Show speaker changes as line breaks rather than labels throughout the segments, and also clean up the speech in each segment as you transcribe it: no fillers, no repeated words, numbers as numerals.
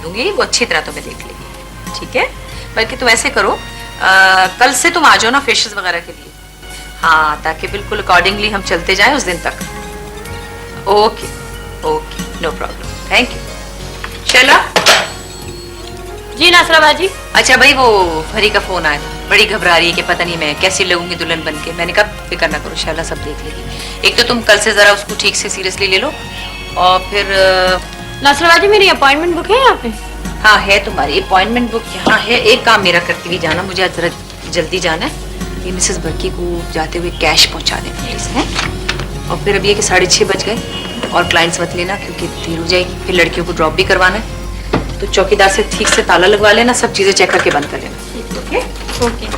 दूंगी, वो अच्छी तरह तुम्हें देख लेगी, ठीक है? बल्कि तुम ऐसे करो, कल से तुम आ जाओ ना फेशियल वगैरह के लिए। हाँ, ताकि बिल्कुल अकॉर्डिंगली हम चलते जाएं उस दिन तक। Okay okay, no problem, thank you. Shaila.
जी नासरा बाजी।
अच्छा भाई, वो फरी का फोन आया था, बड़ी घबरा रही है कि पता नहीं मैं कैसी लगूंगी दुल्हन बन के। मैंने कहा फिक्र ना करो, शैला सब देख लेगी। एक तो तुम कल से जरा उसको ठीक से सीरियसली ले लो, और फिर
नासरा बाजी मेरी अपॉइंटमेंट बुक है यहाँ पे?
हाँ है, तुम्हारी अपॉइंटमेंट बुक यहाँ है। एक काम मेरा करती हुई जाना, मुझे आज जरा जल्दी जाना है। ये मिसेस बर्की को जाते हुए कैश पहुँचा देना प्लीज, है? और फिर अब ये कि 6:30 बज गए, और क्लाइंट्स मत लेना क्योंकि देर हो जाएगी। फिर लड़कियों को ड्रॉप भी करवाना है, तो चौकीदार से ठीक से ताला लगवा लेना, सब चीजें चेक करके बंद कर लेना। Okay okay.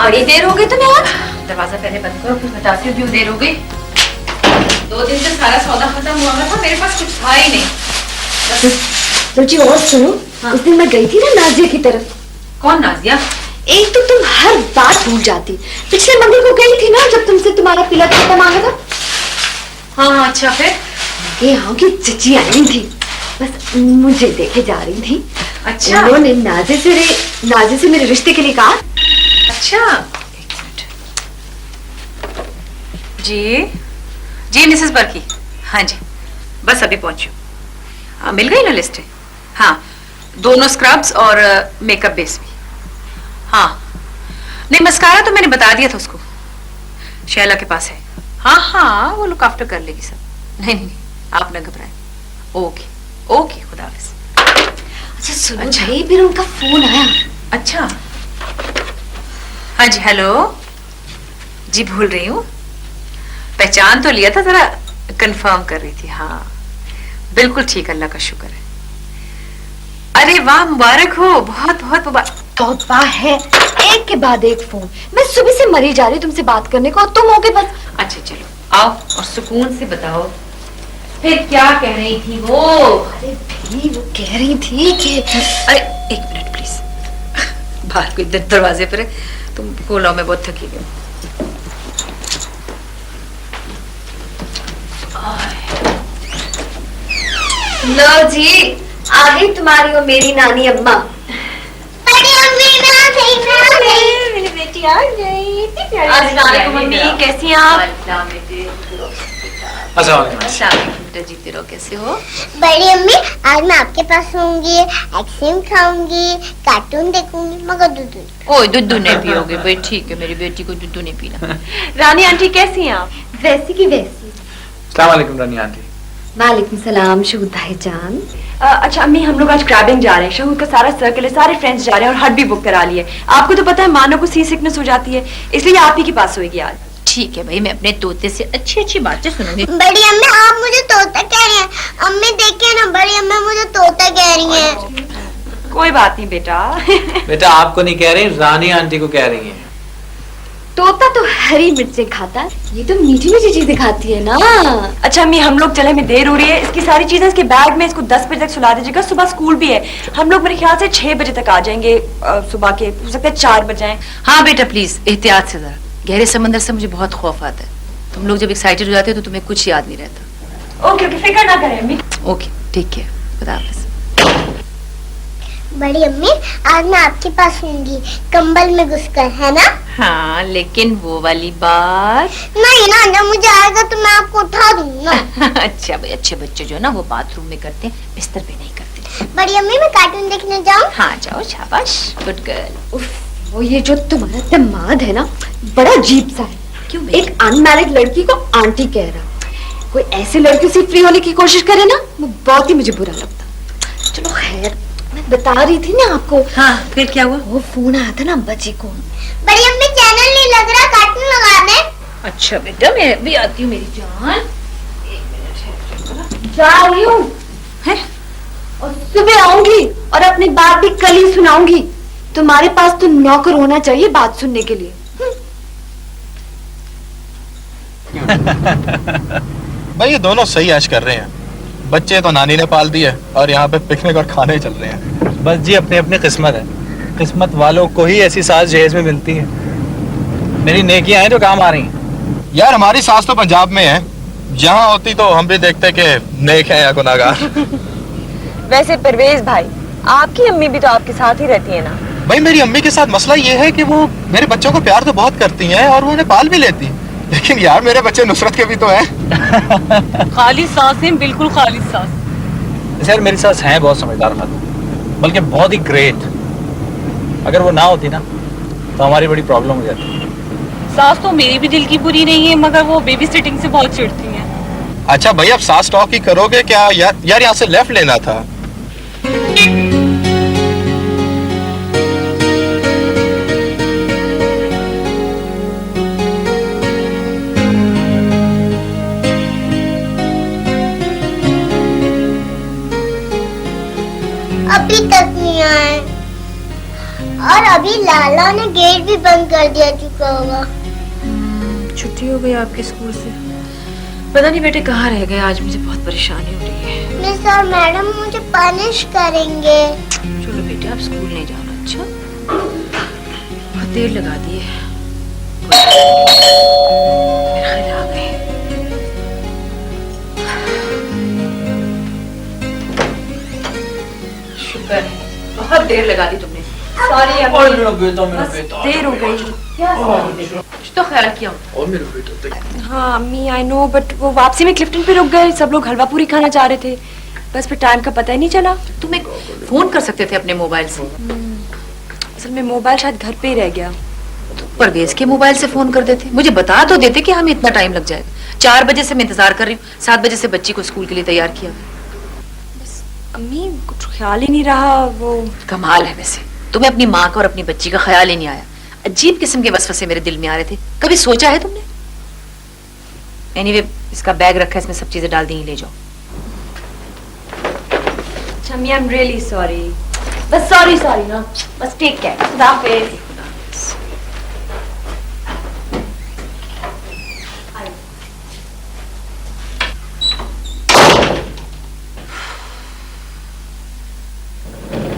बड़ी देर हो गई तुम्हें आज। दरवाजा पहले बंद करो, फिर बताती हूँ क्यों देर हो गई। 2 दिन से सारा सौदा खत्म हुआ था, मेरे पास कुछ था ही नहीं।
तो जी और सुनो, हाँ? उस दिन मैं गई थी ना नाजिया की तरफ।
कौन नाजिया?
एक तो तुम हर बात भूल जाती। पिछले मंदिर को गई थी ना जब तुमसे तुम्हारा तिलक खाता मांगा था।
हाँ अच्छा, फिर?
यहाँ की चची आई थी, बस मुझे देखे जा रही थी।
अच्छा,
उन्होंने नाजे से मेरे रिश्ते के लिए कहा।
अच्छा, एक मिनट। जी मिसेस बर्की, हाँ जी, बस अभी पहुंची। हाँ, मिल गई ना लिस्ट? हाँ, दोनों स्क्रब्स और मेकअप बेस भी। हाँ नहीं, मस्कारा तो मैंने बता दिया था उसको, शैला के पास है। हाँ हाँ, वो लुक आफ्टर कर लेगी सब। नहीं, आप ना घबराएं। ओके ओके, खुदा हाफिज।
अच्छा सुनो, अच्छा फिर उनका फोन आया।
अच्छा, हाँ जी, हेलो जी, भूल रही हूँ, पहचान तो लिया था, जरा कंफर्म कर रही थी। हाँ बिल्कुल ठीक, अल्लाह का शुक्र है। अरे वाह, मुबारक हो, बहुत बहुत मुबारक।
तौबा है, एक के बाद एक फोन। मैं सुबह से मरी जा रही तुमसे बात करने को, और तुम हो के बस।
अच्छा चलो आओ और सुकून से बताओ, फिर क्या कह रही थी वो?
अरे भी वो कह रही थी कि
अरे एक मिनट प्लीज, बाहर कोई दरवाजे पर है, तुम खोलो, मैं बहुत थकी हुई हूँ।
लो जी, आ गई तुम्हारी और मेरी नानी अम्मा।
मेरी बेटी आ गई। अस्सलाम मम्मी, कैसी हैं आप?
बेटा जीते रहो, कैसे हो?
बड़ी अम्मी, आज मैं आपके पास होंगी, आइसक्रीम खाऊंगी, कार्टून देखूंगी, मगर दूध।
ओए दूध नहीं पियोगे भाई? ठीक है, मेरी बेटी को दूध नहीं पीना।
रानी आंटी कैसी हैं आप?
वैसी की वैसी।
अस्सलाम वालेकुम रानी आंटी।
वालेकुम सलाम शहूद भाईजान।
अच्छा अम्मी, हम लोग आज क्रैबिंग जा रहे हैं, शहूद का सारा सर्कल है, सारे फ्रेंड्स जा रहे हैं और हट भी बुक करा लिए। आपको तो पता है मानो को सी सिकनेस हो जाती है, इसलिए आप ही के पास होगी आज।
ठीक है भाई, मैं अपने तोते से अच्छी अच्छी बातें सुनूंगी।
बड़ी अम्मी, आप मुझे तोता कह रही हैं। अम्मी देखिए ना, बड़ी अम्मी मुझे तोता कह रही हैं।
कोई बात नहीं बेटा।
बेटा आपको नहीं कह रही, रानी आंटी को कह रही है।
तोता तो हरी मिर्चें खाता है, ये तो मीठी मीठी चीजें खाती है ना।
अच्छा अम्मी, हम लोग चले, हमें देर हो रही है। इसकी सारी चीजें इसके बैग में, इसको 10 बजे तक सुला दीजिएगा। सुबह स्कूल भी है। हम लोग मेरे ख्याल से 6 बजे तक आ जाएंगे। सुबह के हो सकता है 4 बजे आए।
हाँ बेटा प्लीज एहतियात से जरा, गहरे समंदर से मुझे बहुत खौफ आता है। तुम लोग जब एक्साइटेड हो जाते हो तो तुम्हें कुछ याद नहीं रहता।
ओके ओके, फिक्र ना करें अम्मी।
ओके ठीक है, खुदा हाफिज।
बड़ी अम्मी, आज मैं आपके पास होंगी, कंबल में घुसकर, है ना?
हाँ लेकिन वो वाली बात
नहीं ना, जब मुझे आएगा तो मैं आपको उठा दूंगा।
अच्छा भाई, अच्छे बच्चे जो है ना वो बाथरूम में करते हैं, बिस्तर पे नहीं करते।
बड़ी अम्मी, मैं कार्टून देखने जाऊँ?
हाँ जाओ, शाबाश, गुड गर्ल।
उफ, वो ये जो तुम्हारा दामाद है ना, बड़ा अजीब सा है।
क्यों?
एक अनमैरिड लड़की को आंटी कह रहा। कोई ऐसे लड़की से फ्री होने की कोशिश करे ना, वो बहुत ही मुझे बुरा लगता। चलो खैर, मैं बता रही थी ना आपको।
हाँ फिर क्या हुआ?
वो फोन आया था ना अब्बा जी को।
बड़ी अम्मी, चैनल नहीं लग रहा, कार्टून लगा दे।
अच्छा बेटा, मैं भी आती हूँ मेरी जान।
जा रही हूँ
है?
और सुबह आऊंगी और अपनी बात भी कल ही सुनाऊंगी। तुम्हारे पास तो नौकर होना चाहिए बात सुनने के लिए।
भाई ये दोनों सही ऐश कर रहे हैं। बच्चे तो नानी ने पाल दिए और यहाँ पे पिकनिक और खाने चल रहे हैं।
बस जी अपनी अपनी किस्मत है, किस्मत वालों को ही ऐसी सास जहेज में मिलती है। मेरी नेकियां हैं जो काम आ रही हैं।
यार हमारी सास तो पंजाब में है, जहाँ होती तो हम भी देखते कि नेक है या गुनाहगार।
वैसे परवेज भाई, आपकी अम्मी भी तो आपके साथ ही रहती है ना?
भाई मेरी अम्मी के साथ मसला ये है कि वो मेरे बच्चों को प्यार तो बहुत करती हैं और वो उन्हें पाल भी लेती, लेकिन यार मेरे बच्चे नुसरत के भी तो हैं।
खालिद सास है, बिल्कुल खालिद सास।
यार मेरी सास हैं बहुत समझदार खातून, बल्कि बहुत ही ग्रेट। अगर वो ना होती ना तो हमारी बड़ी प्रॉब्लम हो जाती।
सास तो मेरी भी दिल की बुरी नहीं है, मगर वो बेबी सिटिंग से बहुत चिढ़ती हैं।
अच्छा भाई, अब सास टॉक ही करोगे क्या? यार यहाँ से लेफ्ट लेना था।
अभी तक नहीं आए, और अभी लाला ने गेट भी बंद कर दिया चुका होगा।
छुट्टी हो गई आपके स्कूल से? पता नहीं बेटे कहाँ रह गए, आज मुझे बहुत परेशानी हो रही है।
मिस और मैडम मुझे पनिश करेंगे।
चलो बेटे आप स्कूल नहीं जाना। अच्छा बहुत देर लगा दी है, मेरे ख्याल आ गए। शुक्र है, बहुत देर लगा दी तुमने।
सॉरी अम्मी,
मेरा बेटा
देर हो गई।
कुछ तो ख्याल किया हो।
और मेरा बेटा
हाँ अम्मी, आई नो, बट वो वापसी में क्लिफ्टन पे रुक गए। सब लोग हलवा पूरी खाना चाह रहे थे, बस फिर टाइम का पता ही नहीं चला।
तुम एक फोन कर सकते थे अपने मोबाइल से।
असल में मोबाइल शायद घर पे ही रह गया।
परवेज के मोबाइल से फोन कर देते, मुझे बता तो देते कि हमें इतना टाइम लग जाएगा। 4 बजे से मैं इंतजार कर रही हूँ, 7 बजे से बच्ची को स्कूल के लिए तैयार किया।
अम्मी कुछ ख्याल ही नहीं रहा। वो
कमाल है, वैसे तुम्हें अपनी माँ का और अपनी बच्ची का ख्याल ही नहीं आया। अजीब किस्म के वसवसे मेरे दिल में आ रहे थे, कभी सोचा है तुमने? एनीवे, इसका बैग रखा है, इसमें सब चीजें डाल दी, ले जाओ।
अच्छा अम्मी, आई एम रियली सॉरी। बस सॉरी ना, बस टेक केयर। खुदा हाफिज।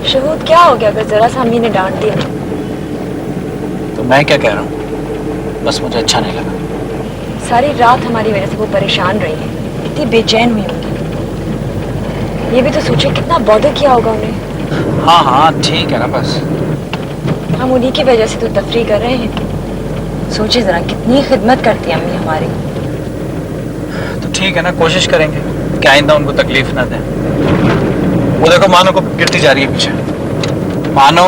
शहूद, क्या हो गया अगर जरा सा अम्मी ने डांट दिया?
तो मैं क्या कह रहा हूँ, बस मुझे अच्छा नहीं लगा।
सारी रात हमारी वजह से वो परेशान रही है, इतनी बेचैन हुई होंगी। ये भी तो सोचे कितना बॉदर किया होगा उन्हें।
हाँ ठीक है ना, बस
हम उन्हीं की वजह से तो तफरी कर रहे हैं। सोचे जरा कितनी खिदमत करती है अम्मी हमारी।
तो ठीक है ना, कोशिश करेंगे कि आइंदा उनको तकलीफ ना दें। वो देखो मानो को गिरती जा रही है पीछे। मानो,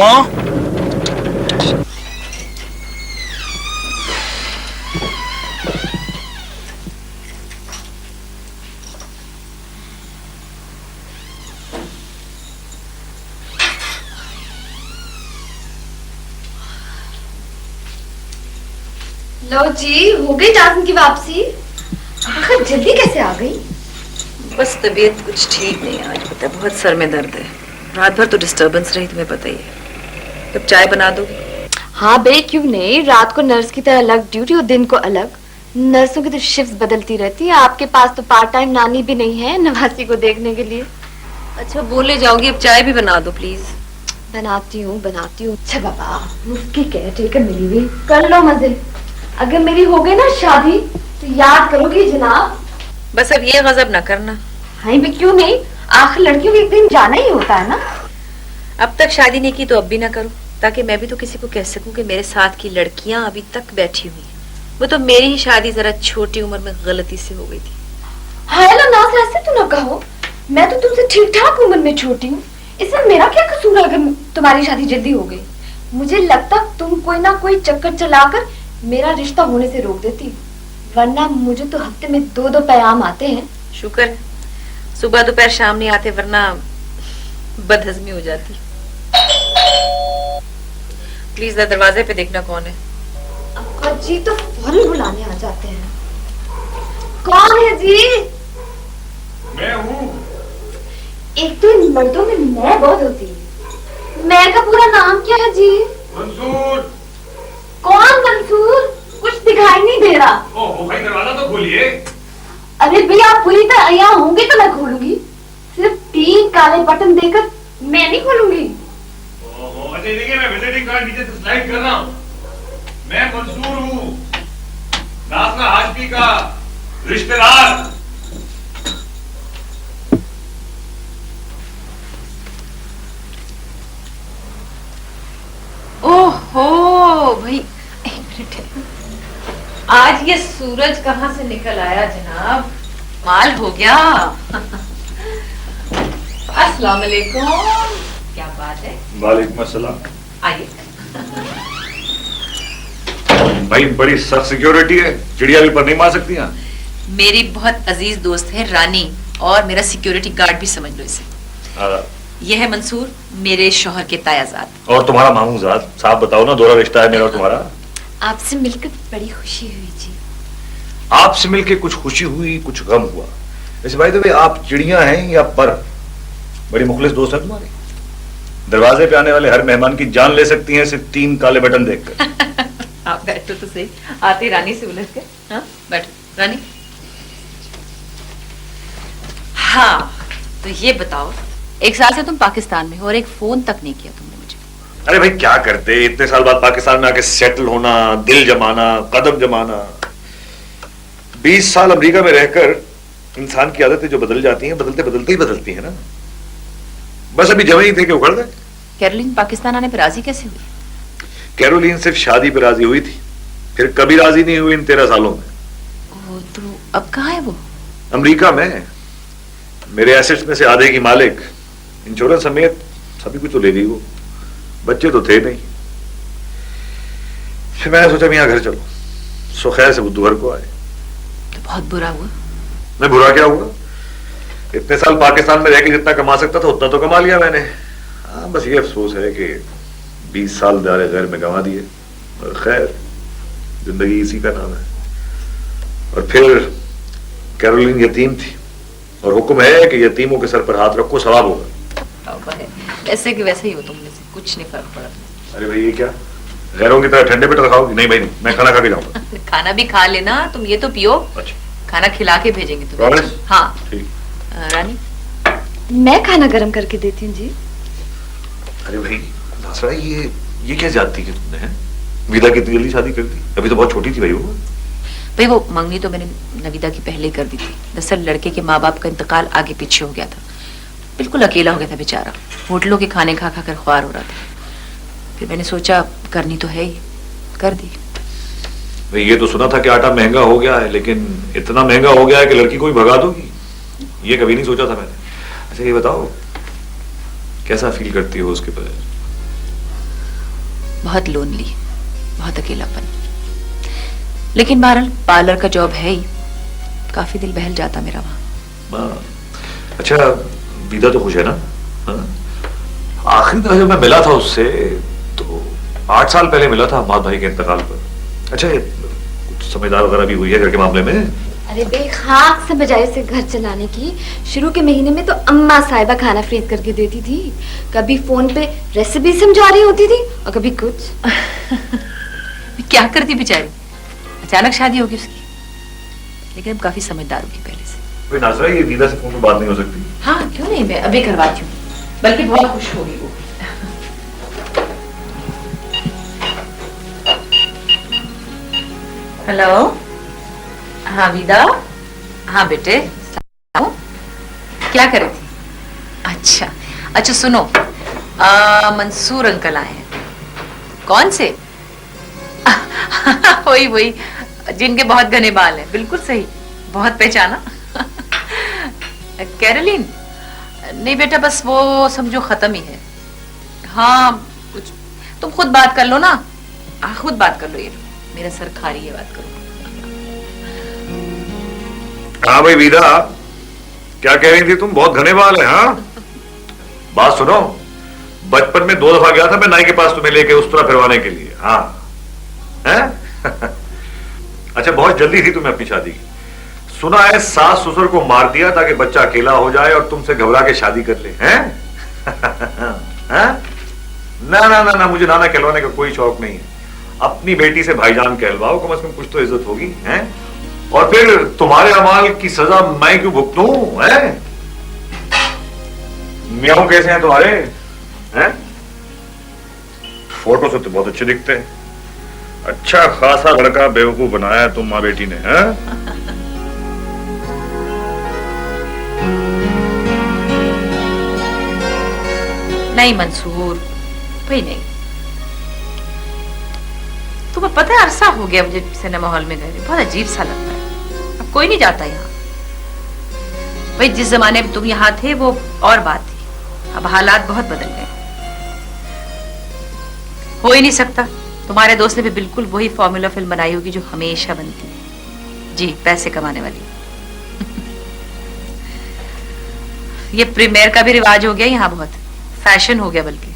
लो जी, हो गई जासन की वापसी। आखिर जल्दी कैसे आ गई?
बस तबीयत कुछ ठीक नहीं है आज, पता है बहुत सर में दर्द है। रात भर तो डिस्टर्बेंस रही, तुम्हें पता ही है। कब चाय बना दोगे?
हाँ बे, क्यों नहीं। रात को नर्स की तरह अलग ड्यूटी और दिन को अलग। नर्सों की तो शिफ्ट बदलती रहती है। आपके पास तो पार्ट टाइम नानी भी नहीं है नवासी को देखने के लिए।
अच्छा बोले जाओगी, अब चाय भी बना दो प्लीज।
बनाती हूँ। अच्छा बाबा, मुफ्ती केयर टेकर मिली हुई, कर लो मजे। अगर मेरी हो गई ना शादी तो याद करोगी जनाब।
बस अब ये गजब ना करना।
हाँ भी क्यों नहीं, आखिर लड़कियों को एक दिन जाना ही होता है ना।
अब तक शादी नहीं की तो अब भी ना करो, ताकि मैं भी तो किसी को कह सकूं कि मेरे साथ की लड़कियां अभी तक बैठी हुई हैं। वो तो मेरी ही शादी जरा छोटी उम्र में गलती से हो गई थी।
हाय नाज, ऐसे तो ना कहो। मैं तो तुमसे ठीक ठाक उम्र में छोटी हूँ। इसमें मेरा क्या कसूर है अगर तुम्हारी शादी जल्दी हो गई? मुझे लगता तुम कोई ना कोई चक्कर चलाकर मेरा रिश्ता होने से रोक देती, वरना मुझे तो हफ्ते में 2-2 पैगाम आते हैं।
शुक्र है सुबह दोपहर शाम नहीं आते, वरना बदहजमी हो जाती। प्लीज दरवाजे पे देखना कौन है।
अक्का जी तो फौरन बुलाने आ जाते हैं। कौन है जी?
मैं हूँ।
एक तो इन मर्दों में मैं बहुत होती है। मैं का पूरा नाम क्या है जी?
मंसूर।
कौन मंसूर? कुछ दिखाई नहीं दे रहा।
ओह भाई, दरवाजा तो खोलिए।
अरे भैया, आप पूरी तरह यहाँ होंगे तो मैं खोलूंगी। सिर्फ 3 काले बटन देकर मैं नहीं खोलूंगी।
ओहो, अच्छा देखिए, मैं विजिटिंग कार्ड नीचे से स्लाइड कर रहा हूँ। मैं मंसूर हूँ, नाज़रा हाशमी का रिश्तेदार।
ओहो भाई, एक मिनट। आज ये सूरज कहाँ से निकल आया जनाब, माल हो गया। अस्सलाम वालेकुम। क्या बात है?
वालेकुम अस्सलाम।
आइए।
भाई बड़ी सख्त सिक्योरिटी है, चिड़िया भी पर नहीं मार सकती हैं।
मेरी बहुत अजीज दोस्त है रानी, और मेरा सिक्योरिटी गार्ड भी समझ लो इसे। यह है मंसूर, मेरे शौहर के तायाजाद।
और तुम्हारा मामूजाद। साहब बताओ ना, दोहरा रिश्ता है मेरा और तुम्हारा।
आपसे मिलकर बड़ी खुशी हुई जी।
आपसे मिलके कुछ खुशी हुई, कुछ गम हुआ। वैसे भाई तो आप चिड़िया हैं या पर? बड़ी मुखलिस दोस्त है तुम्हारी। दरवाजे पे आने वाले हर मेहमान की जान ले सकती हैं सिर्फ 3 काले बटन देखकर।
आप बैठो तो सही, आते रानी से उलझ के। हाँ बैठो रानी। हाँ तो ये बताओ, 1 साल से तुम पाकिस्तान में हो और एक फोन तक नहीं किया तुमने मुझे।
अरे भाई क्या करते, इतने साल बाद पाकिस्तान में आके सेटल होना, दिल जमाना, कदम जमाना। 20 साल अमेरिका में रहकर इंसान की आदतें जो बदल जाती हैं, बदलते बदलते ही बदलती है ना। बस अभी जमे ही थे कि उखड़ गए।
कैरोलिन पाकिस्तान आने पर राजी कैसे हुई?
कैरोलिन सिर्फ शादी पर राजी हुई थी, फिर कभी राजी नहीं हुई इन 13 सालों में।
ओह, तो अब कहाँ है वो?
अमेरिका में। मेरे एसेट्स में से आधे की मालिक, इंश्योरेंस समेत सभी कुछ तो ले ली वो। बच्चे तो थे नहीं। फिर मैंने सोचा यहाँ घर चलो, सो खैर से बुधवार को आए।
तो बहुत बुरा हुआ।
मैं बुरा क्या हुआ? इतने साल पाकिस्तान में रह के जितना कमा सकता था उतना तो कमा लिया मैंने। हाँ बस ये अफसोस है कि 20 साल दारे गैर में गंवा दिए। और खैर जिंदगी इसी का नाम है। और फिर कैरोलिन यतीम थी, और हुक्म है कि यतीमों के सर पर हाथ रखो, सवाब होगा।
ऐसे कि वैसे ही हो, तुमने से कुछ नहीं फर्क पड़ा।
अरे भाई ये क्या, गैरों की तरह ठंडे पे रखाओगी? नहीं भाई नहीं, मैं खाना खा के जाऊंगा।
खाना भी खा लेना, तुम ये तो पियो।
अच्छा,
खाना खिला के भेजेंगे तुम्हें।
Promise?
हाँ
ठीक।
रानी,
मैं खाना गर्म करके देती हूँ जी।
अरे भाई नासरा, ये क्या जाती है तुमने? हैं विदा की इतनी जल्दी शादी कर दी? अभी तो बहुत छोटी थी भाई वो।
भाई वो मंगनी तो मैंने नविदा की पहले ही कर दी थी। दरअसल लड़के के माँ बाप का इंतकाल आगे पीछे हो गया था, बिल्कुल अकेला हो गया था बेचारा। होटलों के खाने खा खा कर ख्वार हो रहा था। फिर मैंने सोचा करनी तो है ही, कर दी।
भाई ये तो सुना था कि आटा महंगा हो गया है, लेकिन इतना महंगा हो गया है कि लड़की को भी भगा दोगी? ये कभी नहीं सोचा था मैंने। अच्छा ये बताओ, कैसा फील करती हो उसके बगैर?
बहुत लोनली, बहुत अकेलापन। लेकिन बहरहाल पार्लर का जॉब है ही, काफी दिल बहल जाता मेरा वहां।
अच्छा विदा तो खुश है ना? हाँ? आखिरी दफा जब मैं मिला था उससे तो 8 साल पहले मिला था, माद भाई के इंतकाल पर। अच्छा कुछ समझदार वगैरह भी हुई है घर के मामले में?
अरे बेखाक से बजाय से घर चलाने की, शुरू के महीने में तो अम्मा साहिबा खाना फ्रीज करके देती थी, कभी फोन पे रेसिपी समझा रही होती थी और कभी कुछ।
क्या करती बेचारी, अचानक शादी होगी उसकी, लेकिन अब काफी समझदार होगी पहले से।
कोई नाज़रा, ये वीदा से फोन पे बात नहीं हो सकती?
हाँ क्यों नहीं, मैं अभी करवाती हूँ, बल्कि बहुत खुश होगी वो। हेलो, हाँ विदा, हाँ बेटे, क्या कर रही थी? अच्छा अच्छा सुनो, मंसूर अंकल आए हैं। कौन से? वही वही जिनके बहुत घने बाल हैं, बिल्कुल सही, बहुत पहचाना। कैरोलिन? नहीं बेटा, बस वो समझो खत्म ही है। हाँ कुछ तुम खुद बात कर लो ना, खुद बात कर लो, ये मेरा सर खा रही है, बात करो।
हाँ भाई वीदा, क्या कह रही थी तुम? बहुत घने बाल है। हाँ बात सुनो, बचपन में 2 दफा गया था मैं नाई के पास तुम्हें लेके उस तरह फिरवाने के लिए। हाँ हैं? अच्छा, बहुत जल्दी थी तुम्हें अपनी शादी की। सुना है सास ससुर को मार दिया ताकि बच्चा अकेला हो जाए और तुमसे घबरा के शादी कर ले, हैं? ना ना ना ना, मुझे नाना कहलवाने का कोई शौक नहीं है। अपनी बेटी से भाईजान कहलवाओ, कम से कम कुछ तो इज्जत होगी, हैं? और फिर तुम्हारे अमाल की सजा मैं क्यों भुगतूं, हैं? मियाँ कैसे हैं तुम्हारे, हैं? फोटो से तो बहुत अच्छे दिखते हैं। अच्छा खासा लड़का बेवकूफ बनाया तुम माँ बेटी ने, हैं?
नहीं मंसूर, कोई नहीं। तुम्हें पता है अरसा हो गया मुझे सिनेमा हॉल में गए, बहुत अजीब सा लगता है। अब कोई नहीं जाता यहाँ। भाई जिस जमाने में तुम यहाँ थे वो और बात थी, अब हालात बहुत बदल गए। हो ही नहीं सकता, तुम्हारे दोस्त ने भी बिल्कुल वही फॉर्मूला फिल्म बनाई होगी जो हमेशा बनती है। जी, पैसे कमाने वाली। ये प्रीमियर का भी रिवाज हो गया यहाँ, बहुत फैशन हो गया बल्कि।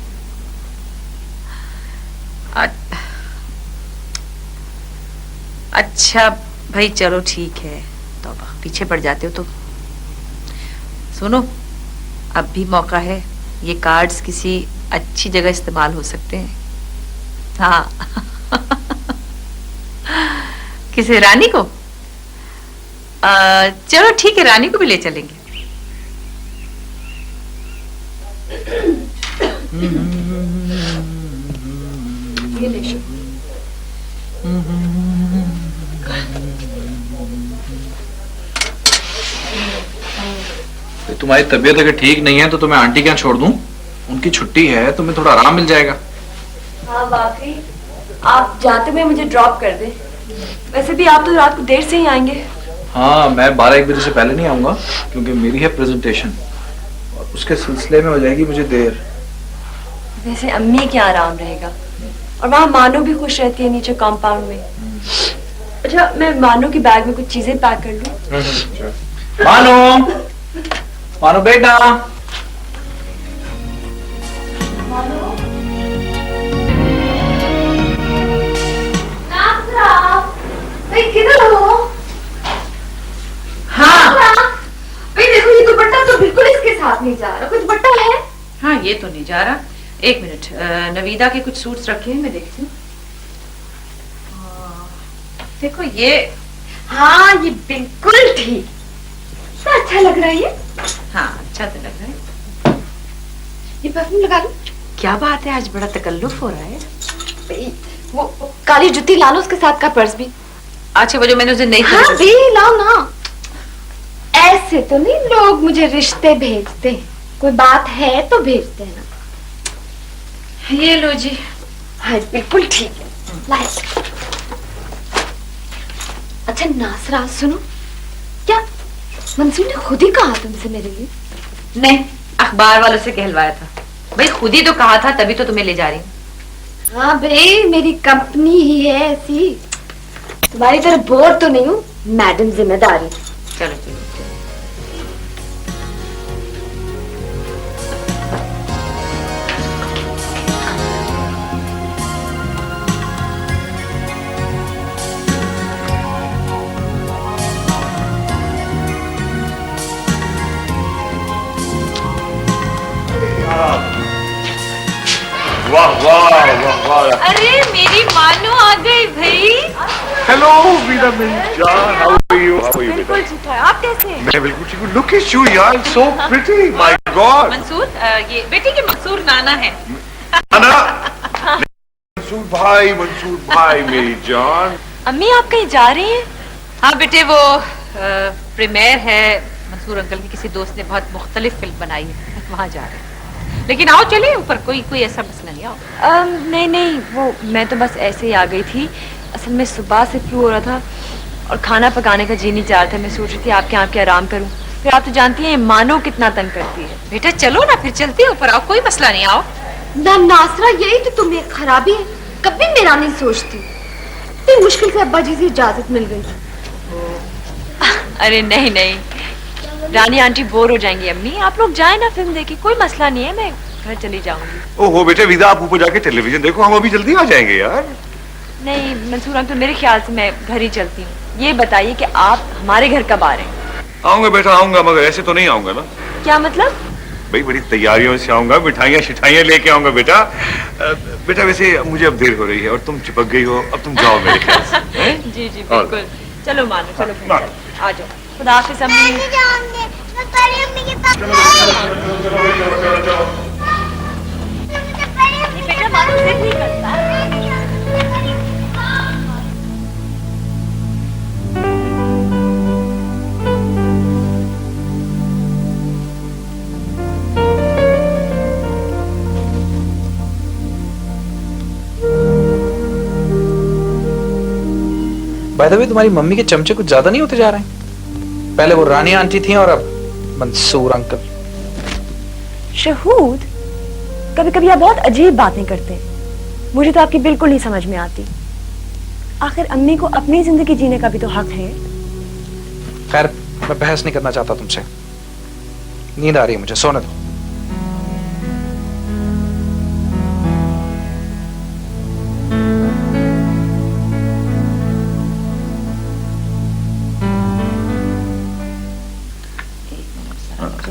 अच्छा भाई चलो ठीक है, तो पीछे पड़ जाते हो तो सुनो, अब भी मौका है, ये कार्ड्स किसी अच्छी जगह इस्तेमाल हो सकते हैं। हाँ किसी रानी को? चलो ठीक है, रानी को भी ले चलेंगे। ये ले शो।
तुम्हारी तबीयत अगर ठीक नहीं है तो तुम्हें आंटी क्या छोड़ दूं? उनकी छुट्टी है, तुम्हें थोड़ा आराम मिल जाएगा।
हाँ वाकई, आप जाते हुए मुझे ड्रॉप कर दे। वैसे भी आप तो रात को देर से ही आएंगे।
हाँ, मैं 12-1 बजे से पहले नहीं आऊंगा क्योंकि मेरी है प्रेजेंटेशन और उसके सिलसिले में हो जाएगी मुझे देर।
वैसे अम्मी क्या आराम रहेगा, और वहाँ मानो भी खुश रहती है नीचे कंपाउंड में। अच्छा, मैं मानो की बैग में कुछ चीजें पैक कर लूं?
मानो, मानो बेटा।
किधर हो?
हाँ
भाई देखो, ये दुपट्टा तो बिल्कुल इसके साथ नहीं जा रहा। कुछ दुपट्टा है?
हाँ, ये तो नहीं जा रहा। एक मिनट, नवीदा के कुछ सूट्स रखे हैं, मैं देखती हूँ। देखो ये,
हाँ ये बिल्कुल ठीक, तो अच्छा लग रहा है ये।
हाँ अच्छा तो लग रहा है।
ये परफ्यूम लगा लो।
क्या बात है, आज बड़ा तकल्लुफ हो रहा है।
भाई, वो काली जुत्ती ला लो, उसके साथ का पर्स भी।
अच्छा, वो जो मैंने उसे नहीं
हाँ भी लाओ ना। ऐसे तो नहीं लोग मुझे रिश्ते भेजते, कोई बात है तो भेजते हैं ना।
ये लो जी।
हाँ बिल्कुल ठीक है, लाए। अच्छा नासरा सुनो, क्या मंसूर ने खुद ही कहा तुमसे मेरे लिए?
नहीं, अखबार वालों से कहलवाया था। भाई खुद ही तो कहा था, तभी तो तुम्हें ले जा रही हूँ।
हाँ भाई, मेरी कंपनी ही है ऐसी, तुम्हारी तरह बोर तो नहीं हूँ, मैडम जिम्मेदारी।
चलो चलो।
वाह वाह वाह।
अरे मेरी मानो आ गई भाई।
हेलो वीरा मेरी जान, how are you? How are you बेटा?
ठीक है, आप कैसे हैं?
मैं बिल्कुल ठीक हूँ। लुक एट यू यार, so pretty, my god.
Mansoor, ये बेटी के मंसूर नाना है।
अना मंसूर भाई मेरी जान।
अम्मी आप कहीं जा रही हैं?
हाँ बेटे, वो प्रीमियर है मंसूर अंकल की, किसी दोस्त ने बहुत मुख्तलिफ फिल्म बनाई है, वहाँ जा रहे हैं। लेकिन आओ चले ऊपर, कोई ऐसा मसला नहीं, आओ।
नहीं, वो मैं तो बस ऐसे ही आ गई थी। असल में सुबह से फ्लू हो रहा था और खाना पकाने का जी नहीं चाह रहा था। मैं सोच रही थी आपके यहाँ के आराम करूँ। फिर आप तो जानती हैं मानो कितना तंग करती है।
बेटा चलो ना, फिर चलते हैं ऊपर, आओ, कोई मसला नहीं, आओ।
ना नासरा, यही तो तुम्हें खराबी है, कभी मेरा नहीं सोचती। इतनी मुश्किल से अब्बा जी से इजाजत मिल गई।
अरे नहीं, रानी आंटी बोर हो जाएंगी। अम्मी आप लोग जाए ना फिल्म देखी, कोई मसला नहीं है, मैं घर चली जाऊंगी।
ओहो बेटे वीरा, आप ऊपर जाके टेलीविजन देखो, हम अभी जल्दी आ जाएंगे यार।
नहीं मंसूर अंकल, मेरे ख्याल से मैं घर ही चलती हूँ। ये बताइए कि आप हमारे घर कब आ रहे हैं?
आऊंगा बेटा आऊंगा, मगर ऐसे तो नहीं आऊंगा ना।
क्या मतलब?
भाई बड़ी तैयारियों से आऊंगा, मिठाइयाँ लेके आऊंगा बेटा। बेटा वैसे मुझे अब देर हो रही है और तुम चिपक गई हो, अब तुम जाओ मेरे ख्याल से। हैं?
जी बिल्कुल। चलो मानो, चलो फिर
मानो।
चलो, आ जाओ। खुदा हाफिज़
मैं
अम्मी।
नहीं जाऊंगी, मैं बड़ी अम्मी के पास
बेटा मानो जिद नहीं करता।
बाय द वे, तुम्हारी मम्मी के चमचे कुछ ज्यादा नहीं होते जा रहे हैं? पहले वो रानी आंटी थी और अब मंसूर अंकल।
शहूद, कभी कभी आप बहुत अजीब बातें करते हैं। मुझे तो आपकी बिल्कुल नहीं समझ में आती। आखिर अम्मी को अपनी जिंदगी जीने का भी तो हक है।
खैर, मैं बहस नहीं करना चाहता तुमसे। नींद आ रही है मुझे, सोने दो।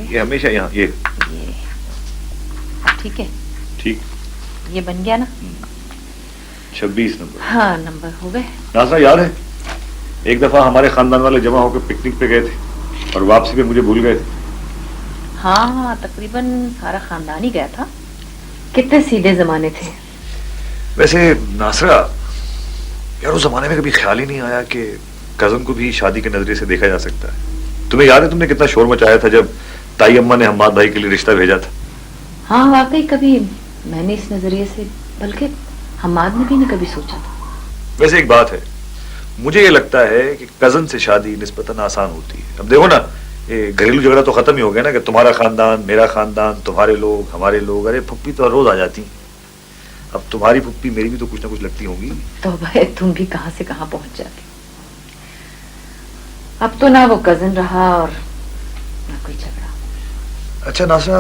ये हमेशा यहाँ ये
ठीक है,
ठीक।
ये बन गया ना?
26 नंबर।
हाँ, नंबर हो गए।
नाज़रा याद है, एक दफा हमारे खानदान वाले जमा होकर पिकनिक पे गए थे और वापसी पे मुझे भूल गए थे।
हाँ, तकरीबन सारा खानदान ही गया था। कितने सीधे जमाने थे।
वैसे नाज़रा यार, उस जमाने में कभी ख्याल ही नहीं आया कि कजन को भी शादी के नजरिए से देखा जा सकता है। तुम्हें याद है तुमने कितना शोर मचाया था जब ताई अम्मा ने हम्माद भाई के लिए रिश्ता भेजा था?
हाँ वाकई, कभी मैंने इस नजरिए से, बल्कि हम्माद ने भी नहीं कभी सोचा था।
वैसे एक बात है, मुझे ये लगता है कि कजन से शादी निस्बतन आसान होती है। अब देखो ना, ये घरेलू झगड़ा तो खत्म ही हो गया ना कि तुम्हारा खानदान मेरा खानदान, तुम्हारे लोग हमारे लोग। अरे फुप्पी तो रोज आ जाती। अब तुम्हारी फुप्पी मेरी भी तो कुछ ना कुछ लगती होंगी।
तो भाई तुम भी कहां से कहां पहुंच जाती। अब तो ना वो कजन रहा और ना कोई झगड़ा।
अच्छा नाज़रा,